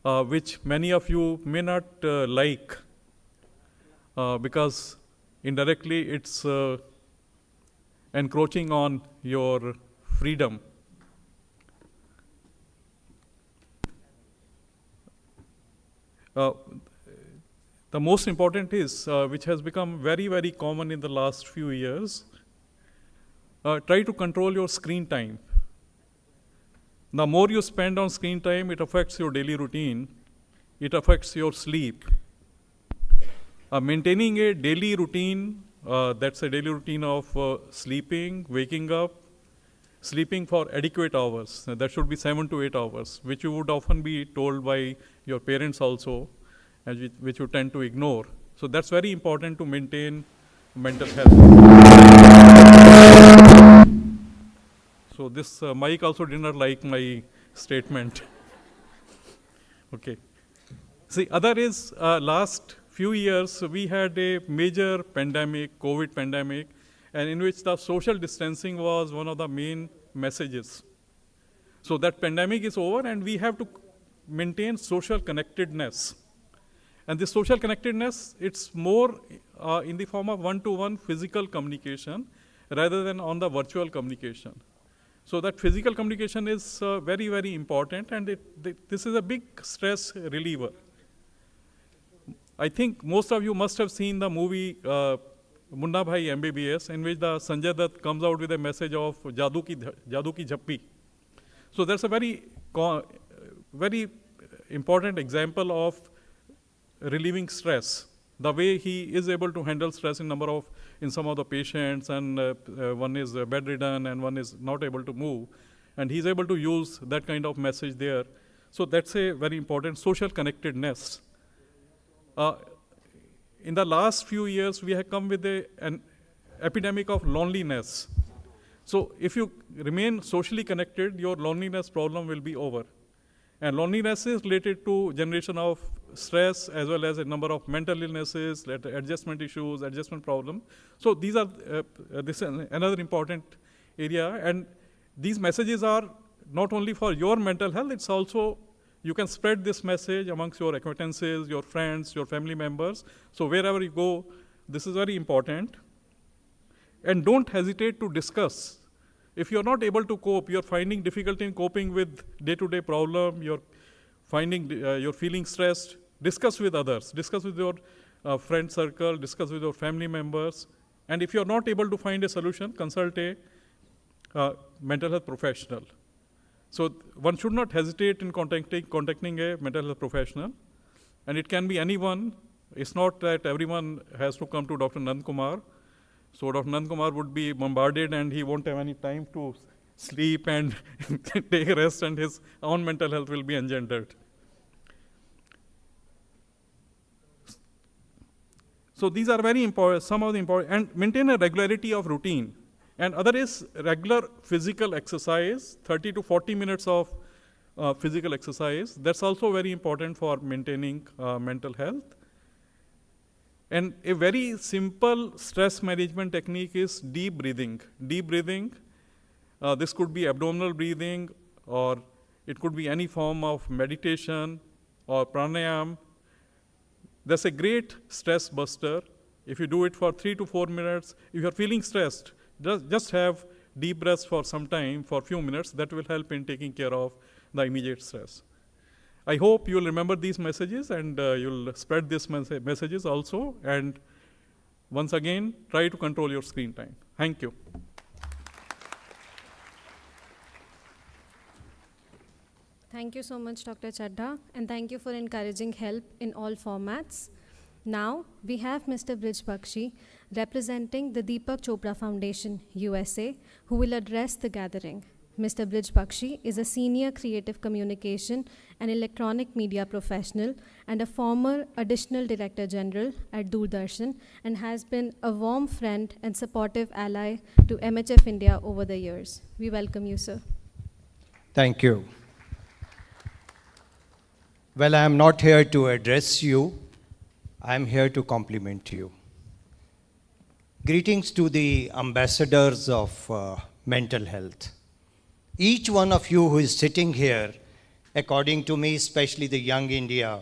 which many of you may not like, because indirectly it's encroaching on your freedom. The most important is, which has become very, very common in the last few years, try to control your screen time. The more you spend on screen time, it affects your daily routine, it affects your sleep. Maintaining a daily routine, that's a daily routine of sleeping, waking up, sleeping for adequate hours. That should be 7 to 8 hours, which you would often be told by your parents also, and which you tend to ignore. So that's very important to maintain mental health. So this mic also did not like my statement. Okay. See, other is last few years we had a major pandemic, COVID pandemic, and in which the social distancing was one of the main messages. So that pandemic is over and we have to maintain social connectedness. And this social connectedness, it's more in the form of one-to-one physical communication rather than on the virtual communication. So that physical communication is very, very important, and this is a big stress reliever. I think most of you must have seen the movie Munna Bhai MBBS, in which the Sanjay Dutt comes out with a message of Jadoo ki Jhappi. So that's a very important example of relieving stress. The way he is able to handle stress in some of the patients, and one is bedridden and one is not able to move, and he's able to use that kind of message there. So that's a very important social connectedness. In the last few years, we have come with an epidemic of loneliness. So if you remain socially connected, your loneliness problem will be over. And loneliness is related to generation of stress as well as a number of mental illnesses, adjustment issues, adjustment problems. So these are this is another important area. And these messages are not only for your mental health, it's also, you can spread this message amongst your acquaintances, your friends, your family members. So wherever you go, this is very important. And don't hesitate to discuss. If you're not able to cope, you're finding difficulty in coping with day-to-day problem, you're feeling stressed, discuss with others, discuss with your friend circle, discuss with your family members. And if you're not able to find a solution, consult a mental health professional. So one should not hesitate in contacting a mental health professional. And it can be anyone. It's not that everyone has to come to Dr. Nand Kumar. So Dr. Nand Kumar would be bombarded and he won't have any time to sleep and take a rest, and his own mental health will be engendered. So these are very important, some of the important, and maintain a regularity of routine. And other is regular physical exercise, 30 to 40 minutes of physical exercise. That's also very important for maintaining mental health. And a very simple stress management technique is deep breathing. Deep breathing, this could be abdominal breathing, or it could be any form of meditation or pranayam. That's a great stress buster. If you do it for 3 to 4 minutes, if you're feeling stressed, just have deep breaths for some time, for a few minutes. That will help in taking care of the immediate stress. I hope you'll remember these messages and you'll spread these messages also. And Once again, try to control your screen time. Thank you. Thank you so much, Dr. Chadha, and thank you for encouraging help in all formats. Now, we have Mr. Brij Bakshi representing the Deepak Chopra Foundation, USA, who will address the gathering. Mr. Brij Bakshi is a senior creative communication and electronic media professional and a former additional director general at Doordarshan and has been a warm friend and supportive ally to MHF India over the years. We welcome you, sir. Thank you. Well, I am not here to address you. I am here to compliment you. Greetings to the ambassadors of mental health. Each one of you who is sitting here, according to me, especially the young India,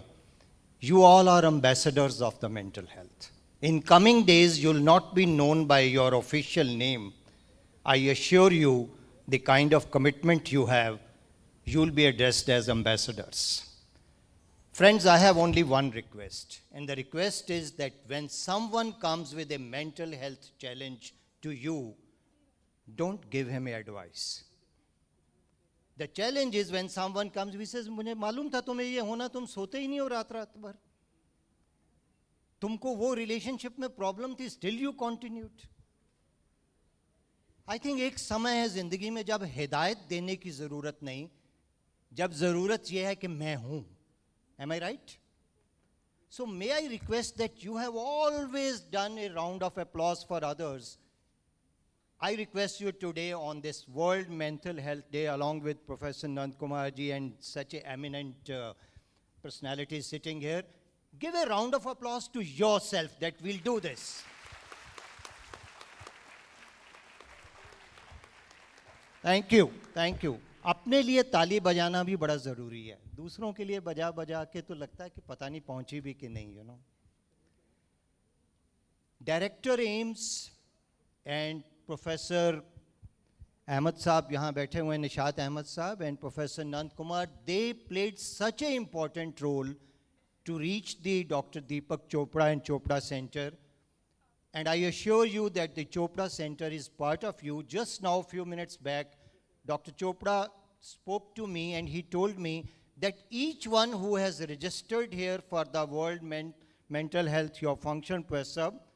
you all are ambassadors of the mental health. In coming days, you'll not be known by your official name. I assure you, the kind of commitment you have, you'll be addressed as ambassadors. Friends, I have only one request, and the request is that when someone comes with a mental health challenge to you, don't give him advice. The challenge is when someone comes, he says, मुझे मालूम था तुम्हें ये होना, तुम सोते ही नहीं हो रात भर. तुमको वो relationship में problem थी, still you continued. I think एक समय है जिंदगी में जब हिदायत देने की जरूरत नहीं, जब जरूरत ये है कि मैं हूं. Am I right? So may I request that you have always done a round of applause for others. I request you today on this World Mental Health Day, along with Professor Nand Kumar ji and such a eminent personality sitting here, give a round of applause to yourself that we'll do this. Thank you, thank you. अपने लिए ताली बजाना भी बड़ा ज़रूरी है. दूसरों के लिए बजा बजा के तो लगता है कि पता नहीं पहुंची भी कि नहीं, you know. Director AIIMS and Professor Ahmed Saab, यहाँ बैठे हुए हैं, निशात अहमद साहब, and Professor Nand Kumar, they played such an important role to reach the Dr. Deepak Chopra and Chopra Center. And I assure you that the Chopra Center is part of you. Just now, a few minutes back, Dr. Chopra spoke to me and he told me that each one who has registered here for the World Mental Health Your Function Press Up,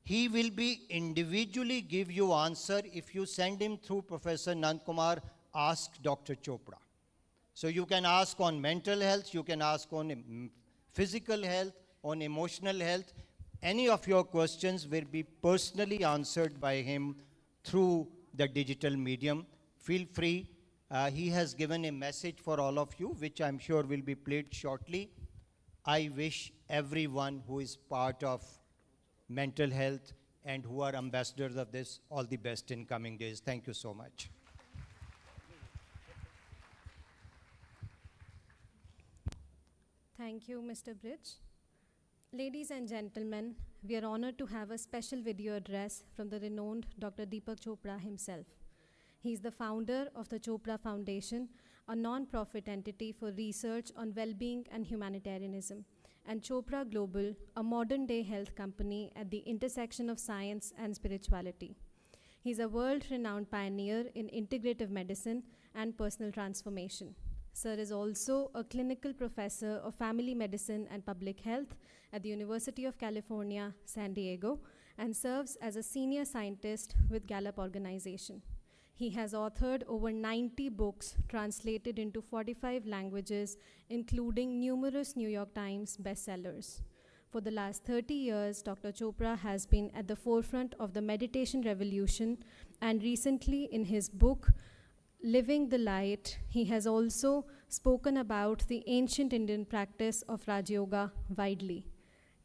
he will be individually give you answer if you send him through Professor Nand Kumar, ask Dr. Chopra. So you can ask on mental health, you can ask on physical health, on emotional health. Any of your questions will be personally answered by him through the digital medium. Feel free. He has given a message for all of you, which I'm sure will be played shortly. I wish everyone who is part of mental health and who are ambassadors of this all the best in coming days. Thank you so much. Thank you, Mr. Brij. Ladies and gentlemen, we are honored to have a special video address from the renowned Dr. Deepak Chopra himself. He is the founder of the Chopra Foundation, a non-profit entity for research on well-being and humanitarianism, and Chopra Global, a modern-day health company at the intersection of science and spirituality. He's a world-renowned pioneer in integrative medicine and personal transformation. Sir is also a clinical professor of family medicine and public health at the University of California, San Diego, and serves as a senior scientist with Gallup Organization. He has authored over 90 books translated into 45 languages, including numerous New York Times bestsellers. For the last 30 years, Dr. Chopra has been at the forefront of the meditation revolution, and recently in his book, Living the Light, he has also spoken about the ancient Indian practice of Raj Yoga widely.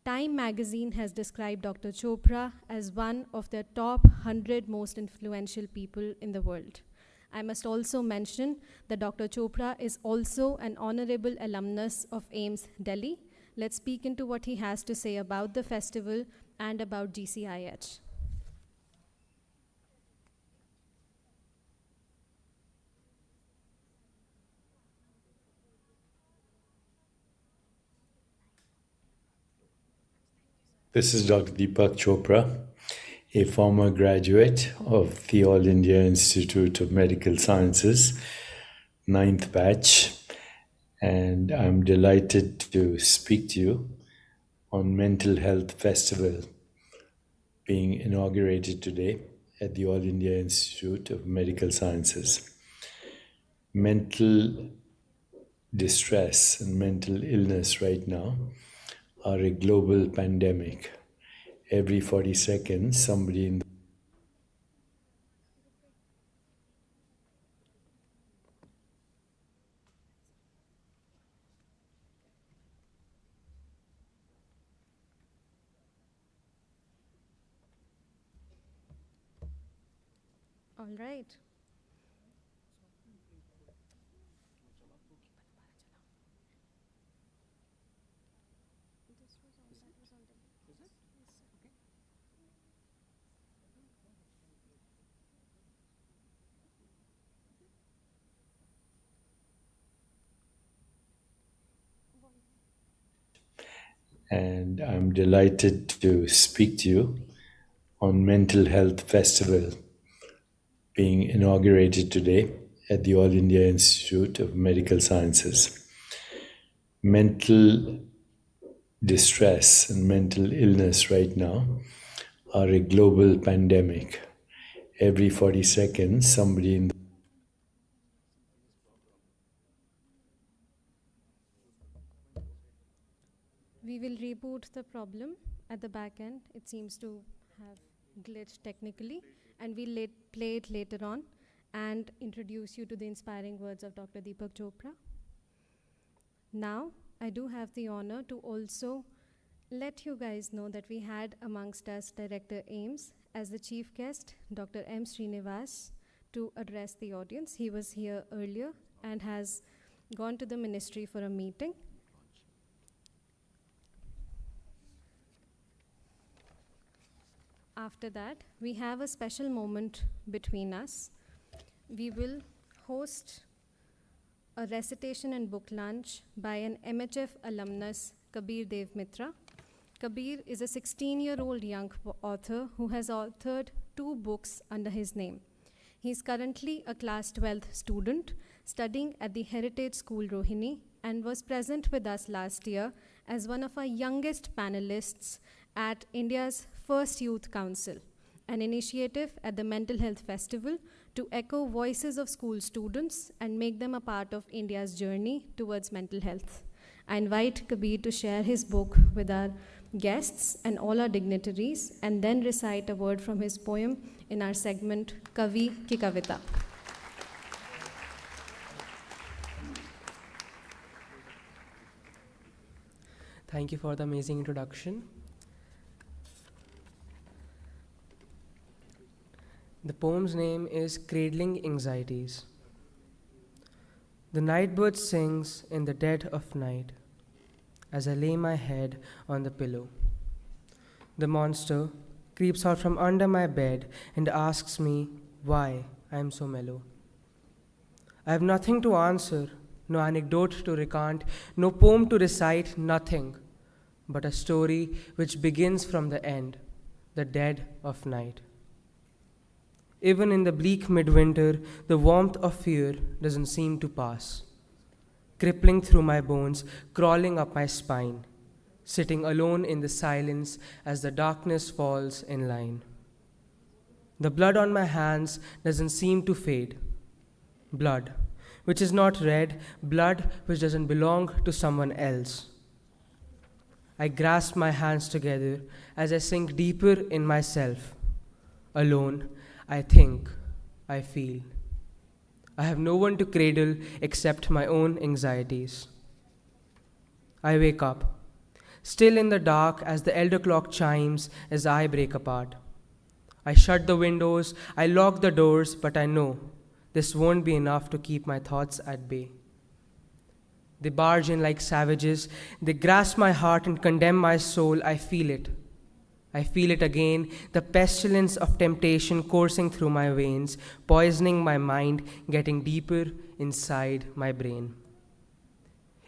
Time magazine has described Dr. Chopra as one of the top 100 most influential people in the world. I must also mention that Dr. Chopra is also an honorable alumnus of AIIMS Delhi. Let's speak into what he has to say about the festival and about GCIH. This is Dr. Deepak Chopra, a former graduate of the All India Institute of Medical Sciences, 9th batch, and I'm delighted to speak to you on Mental Health Festival being inaugurated today at the All India Institute of Medical Sciences. Mental distress and mental illness right now are a global pandemic. Every 40 seconds, somebody in All right. and I'm delighted to speak to you on Mental Health Festival being inaugurated today at the All India Institute of Medical Sciences. Mental distress and mental illness right now are a global pandemic. Every 40 seconds, somebody in We will reboot the problem at the back end. It seems to have glitched technically, and we'll play it later on and introduce you to the inspiring words of Dr. Deepak Chopra. Now, I do have the honor to also let you guys know that we had amongst us Director AIMS as the chief guest, Dr. M. Srinivas, to address the audience. He was here earlier and has gone to the ministry for a meeting. After that, we have a special moment between us. We will host a recitation and book lunch by an MHF alumnus, Kabir Dev Mitra. Kabir is a 16-year-old young author who has authored 2 books under his name. He is currently a class 12th student studying at the Heritage School Rohini and was present with us last year as one of our youngest panelists at India's first Youth Council, an initiative at the Mental Health Festival to echo voices of school students and make them a part of India's journey towards mental health. I invite Kabir to share his book with our guests and all our dignitaries, and then recite a word from his poem in our segment, Kavi Ki Kavita. Thank you for the amazing introduction. The poem's name is Cradling Anxieties. The nightbird sings in the dead of night as I lay my head on the pillow. The monster creeps out from under my bed and asks me why I am so mellow. I have nothing to answer, no anecdote to recount, no poem to recite, nothing but a story which begins from the end, the dead of night. Even in the bleak midwinter, the warmth of fear doesn't seem to pass, crippling through my bones, crawling up my spine, sitting alone in the silence as the darkness falls in line. The blood on my hands doesn't seem to fade, blood which is not red, blood which doesn't belong to someone else. I grasp my hands together as I sink deeper in myself. Alone, I think, I feel. I have no one to cradle except my own anxieties. I wake up, still in the dark as the elder clock chimes as I break apart. I shut the windows, I lock the doors, but I know this won't be enough to keep my thoughts at bay. They barge in like savages, they grasp my heart and condemn my soul. I feel it. I feel it again, the pestilence of temptation coursing through my veins, poisoning my mind, getting deeper inside my brain.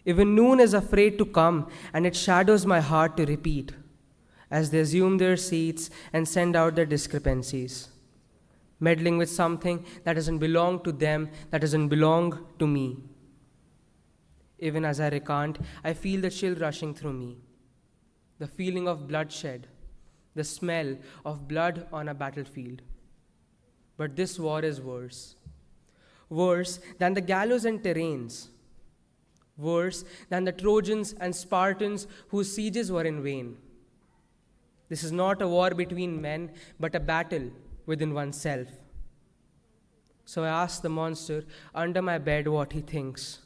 Even noon is afraid to come, and it shadows my heart to repeat. as they assume their seats and send out their discrepancies, meddling with something that doesn't belong to them, that doesn't belong to me. Even as I recant, I feel the chill rushing through me, the feeling of bloodshed, the smell of blood on a battlefield. But this war is worse. Worse than the gallows and terrains. Worse than the Trojans and Spartans whose sieges were in vain. This is not a war between men, but a battle within oneself. So I ask the monster under my bed what he thinks.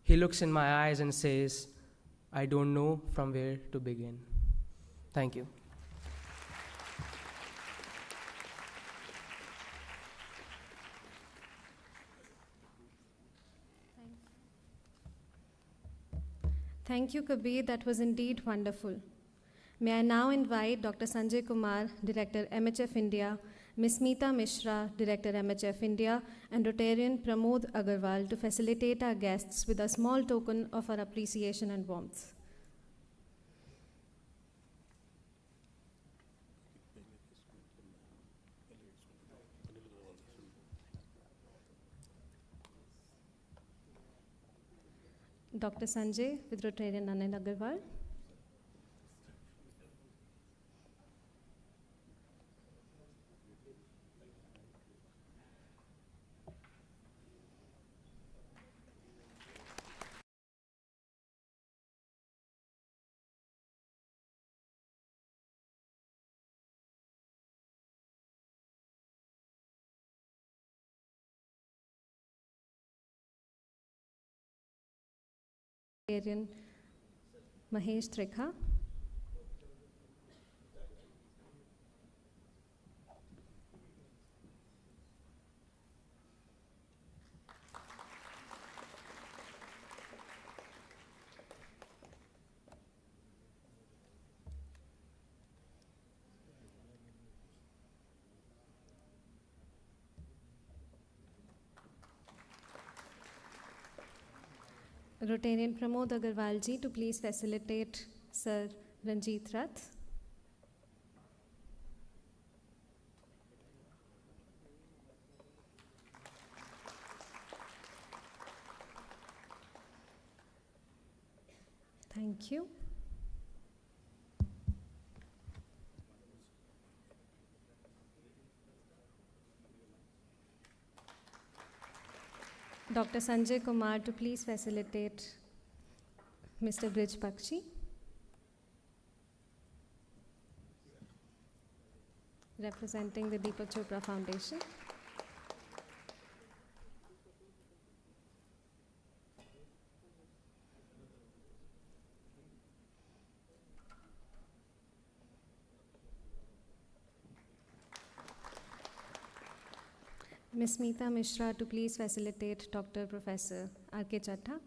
He looks in my eyes and says, I don't know from where to begin. Thank you. Thank you, Kabir. That was indeed wonderful. May I now invite Dr. Sanjay Kumar, Director, MHF India, Ms. Meeta Mishra, Director, MHF India, and Rotarian Pramod Agarwal to facilitate our guests with a small token of our appreciation and warmth. Dr. Sanjay with Rotarian Anil Agarwal. Rotarian Mahesh Trekha. Rotarian Pramod Agarwal ji to please facilitate Sir Ranjit Rath. Thank you. Dr. Sanjay Kumar to please facilitate Mr. Brij Bakshi. Representing the Deepak Chopra Foundation. Ms. Meeta Mishra to please facilitate Dr. Professor R.K. Chatta.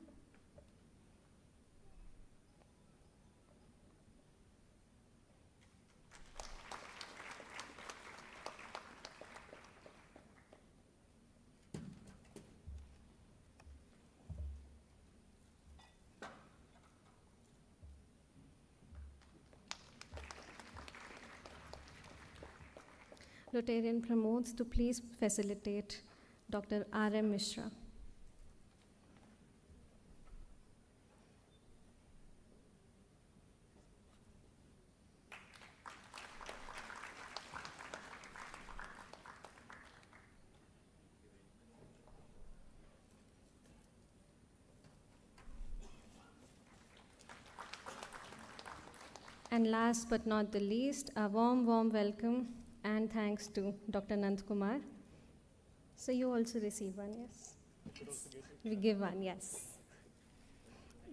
Rotarian Pramod to please facilitate Dr. R.M. Mishra. And last but not the least, a warm welcome and thanks to Dr. Nand Kumar. So you also receive one, yes? We give one, yes.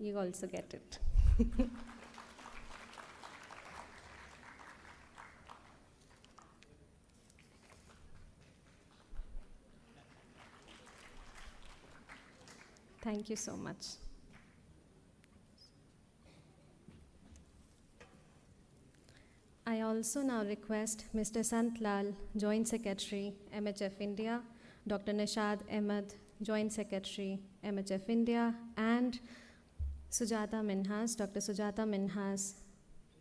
You also get it. Thank you so much. I also now request Mr. Sant Lal, Joint Secretary, MHF India, Dr. Nishad Ahmed, Joint Secretary, MHF India, and Sujata Minhas, Dr. Sujata Minhas,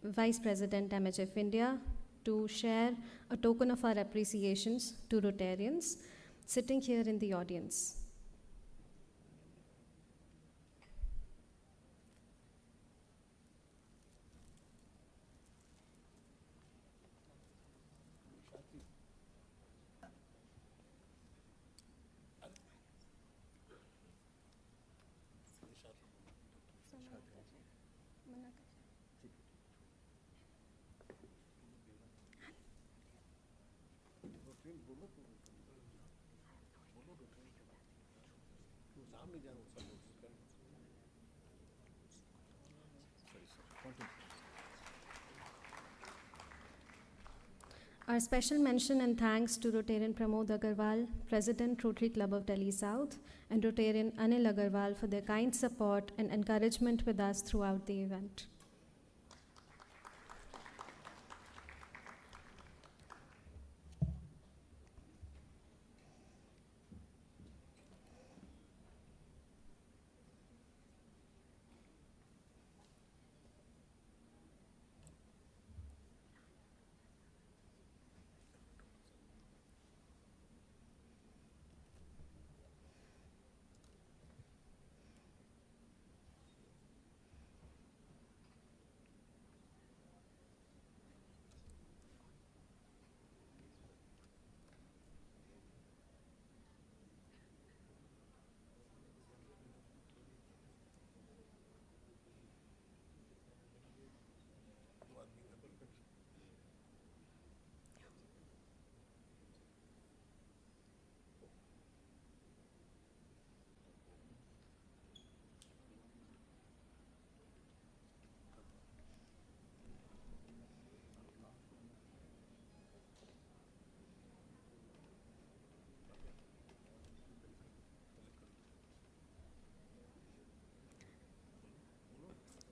Vice President MHF India, to share a token of our appreciations to Rotarians sitting here in the audience. Our special mention and thanks to Rotarian Pramod Agarwal, President Rotary Club of Delhi South, and Rotarian Anil Agarwal for their kind support and encouragement with us throughout the event.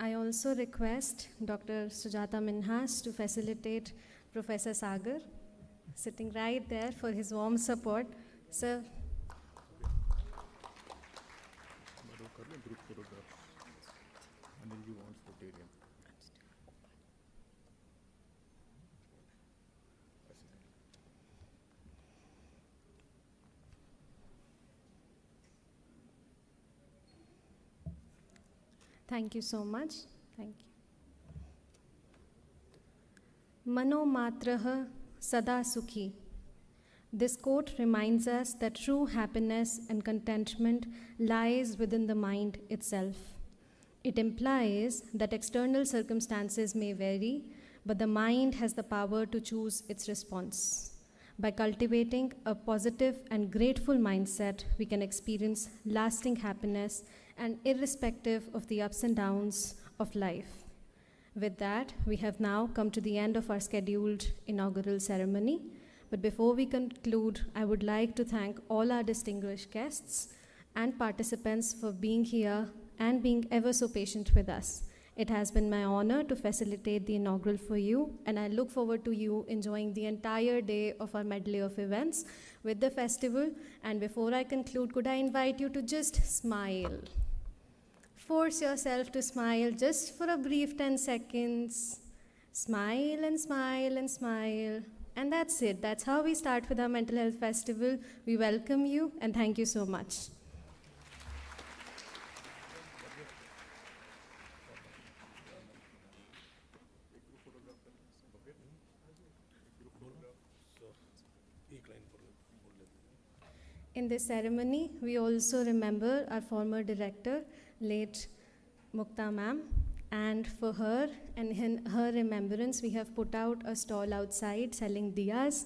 I also request Dr. Sujata Minhas to facilitate Professor Sagar, sitting right there, for his warm support. Sir. Thank you so much. Thank you. Mano matraha sada sukhi. This quote reminds us that true happiness and contentment lies within the mind itself. It implies that external circumstances may vary, but the mind has the power to choose its response. By cultivating a positive and grateful mindset, we can experience lasting happiness and irrespective of the ups and downs of life. With that, we have now come to the end of our scheduled inaugural ceremony. But before we conclude, I would like to thank all our distinguished guests and participants for being here and being ever so patient with us. It has been my honor to facilitate the inaugural for you, and I look forward to you enjoying the entire day of our medley of events with the festival. And before I conclude, could I invite you to just smile? Force yourself to smile just for a brief 10 seconds. Smile and smile and smile. And that's it. That's how we start with our Mental Health Festival. We welcome you and thank you so much. In this ceremony, we also remember our former director, late Mukta ma'am, and for her and in her remembrance, we have put out a stall outside selling diyas.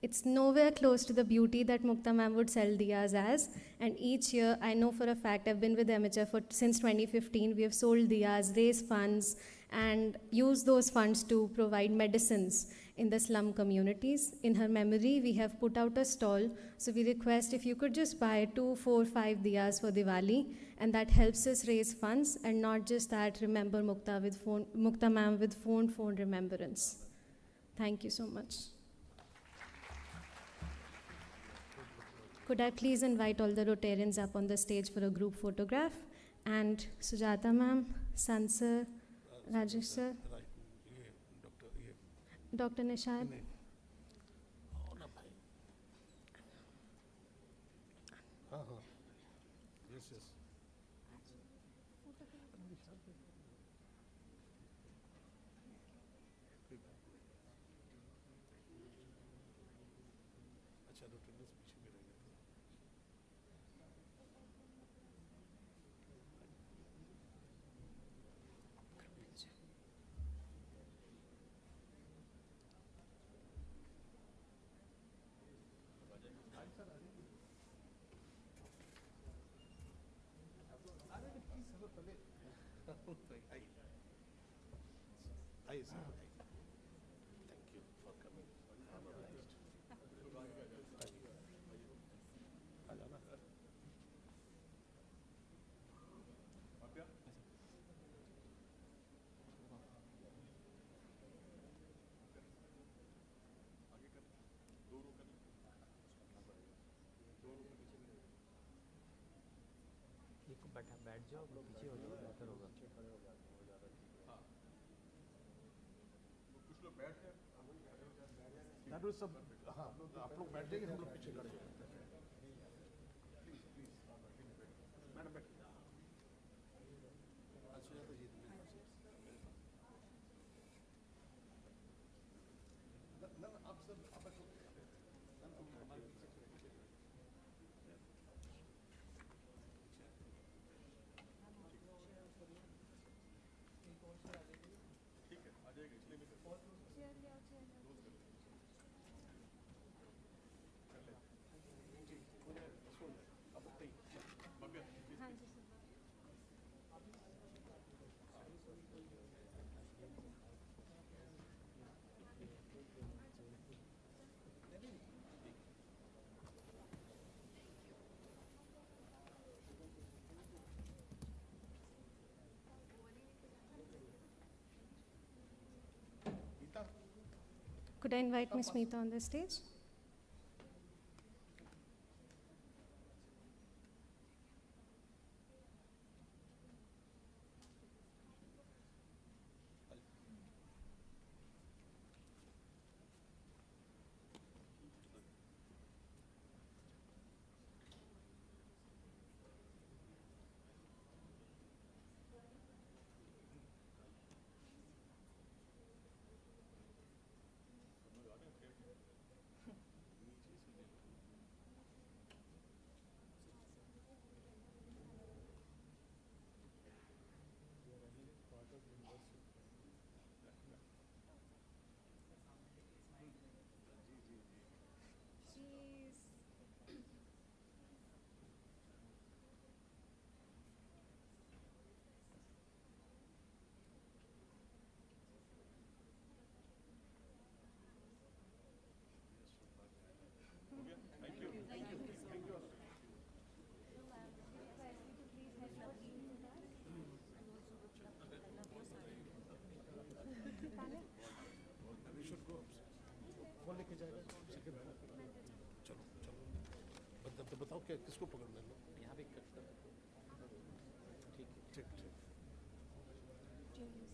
It's nowhere close to the beauty that Mukta ma'am would sell diyas as, and each year, I know for a fact, I've been with MHF since 2015, we have sold diyas, raised funds, and used those funds to provide medicines in the slum communities. In her memory, we have put out a stall, so we request if you could just buy 2, 4, 5 diyas for Diwali, and that helps us raise funds, and not just that, remember Mukta ma'am with phone remembrance. Thank you so much. Could I please invite all the Rotarians up on the stage for a group photograph? And Sujata ma'am, San sir, Rajesh sir. Dr. Nishad. हाँ हाँ yes yes अच्छा doctor ने पीछे भी रहेंगे आइए sir thank you for coming आ जाना बैठ जाओ पीछे हो जाओ बेहतर होगा कुछ लोग बैठ गए सब हाँ आप लोग बैठ जाएंगे हम लोग पीछे खड़े हैं मैडम बैठ अच्छा तो जीत ना आप सब आप बैठो हमारे पीछे ठीक है आ जाएगा इसलिए भी Could I invite Ms. Meeta on the stage? कौन लेके जाएगा सेकंड चलो चलो तो बताओ क्या किसको पकड़ना है यहाँ पे ठीक है ठीक ठीक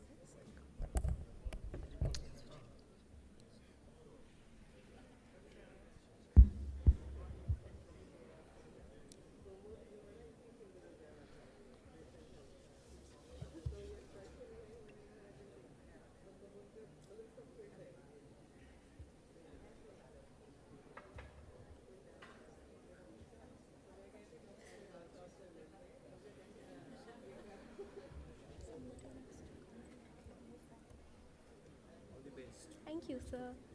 Thank you, sir.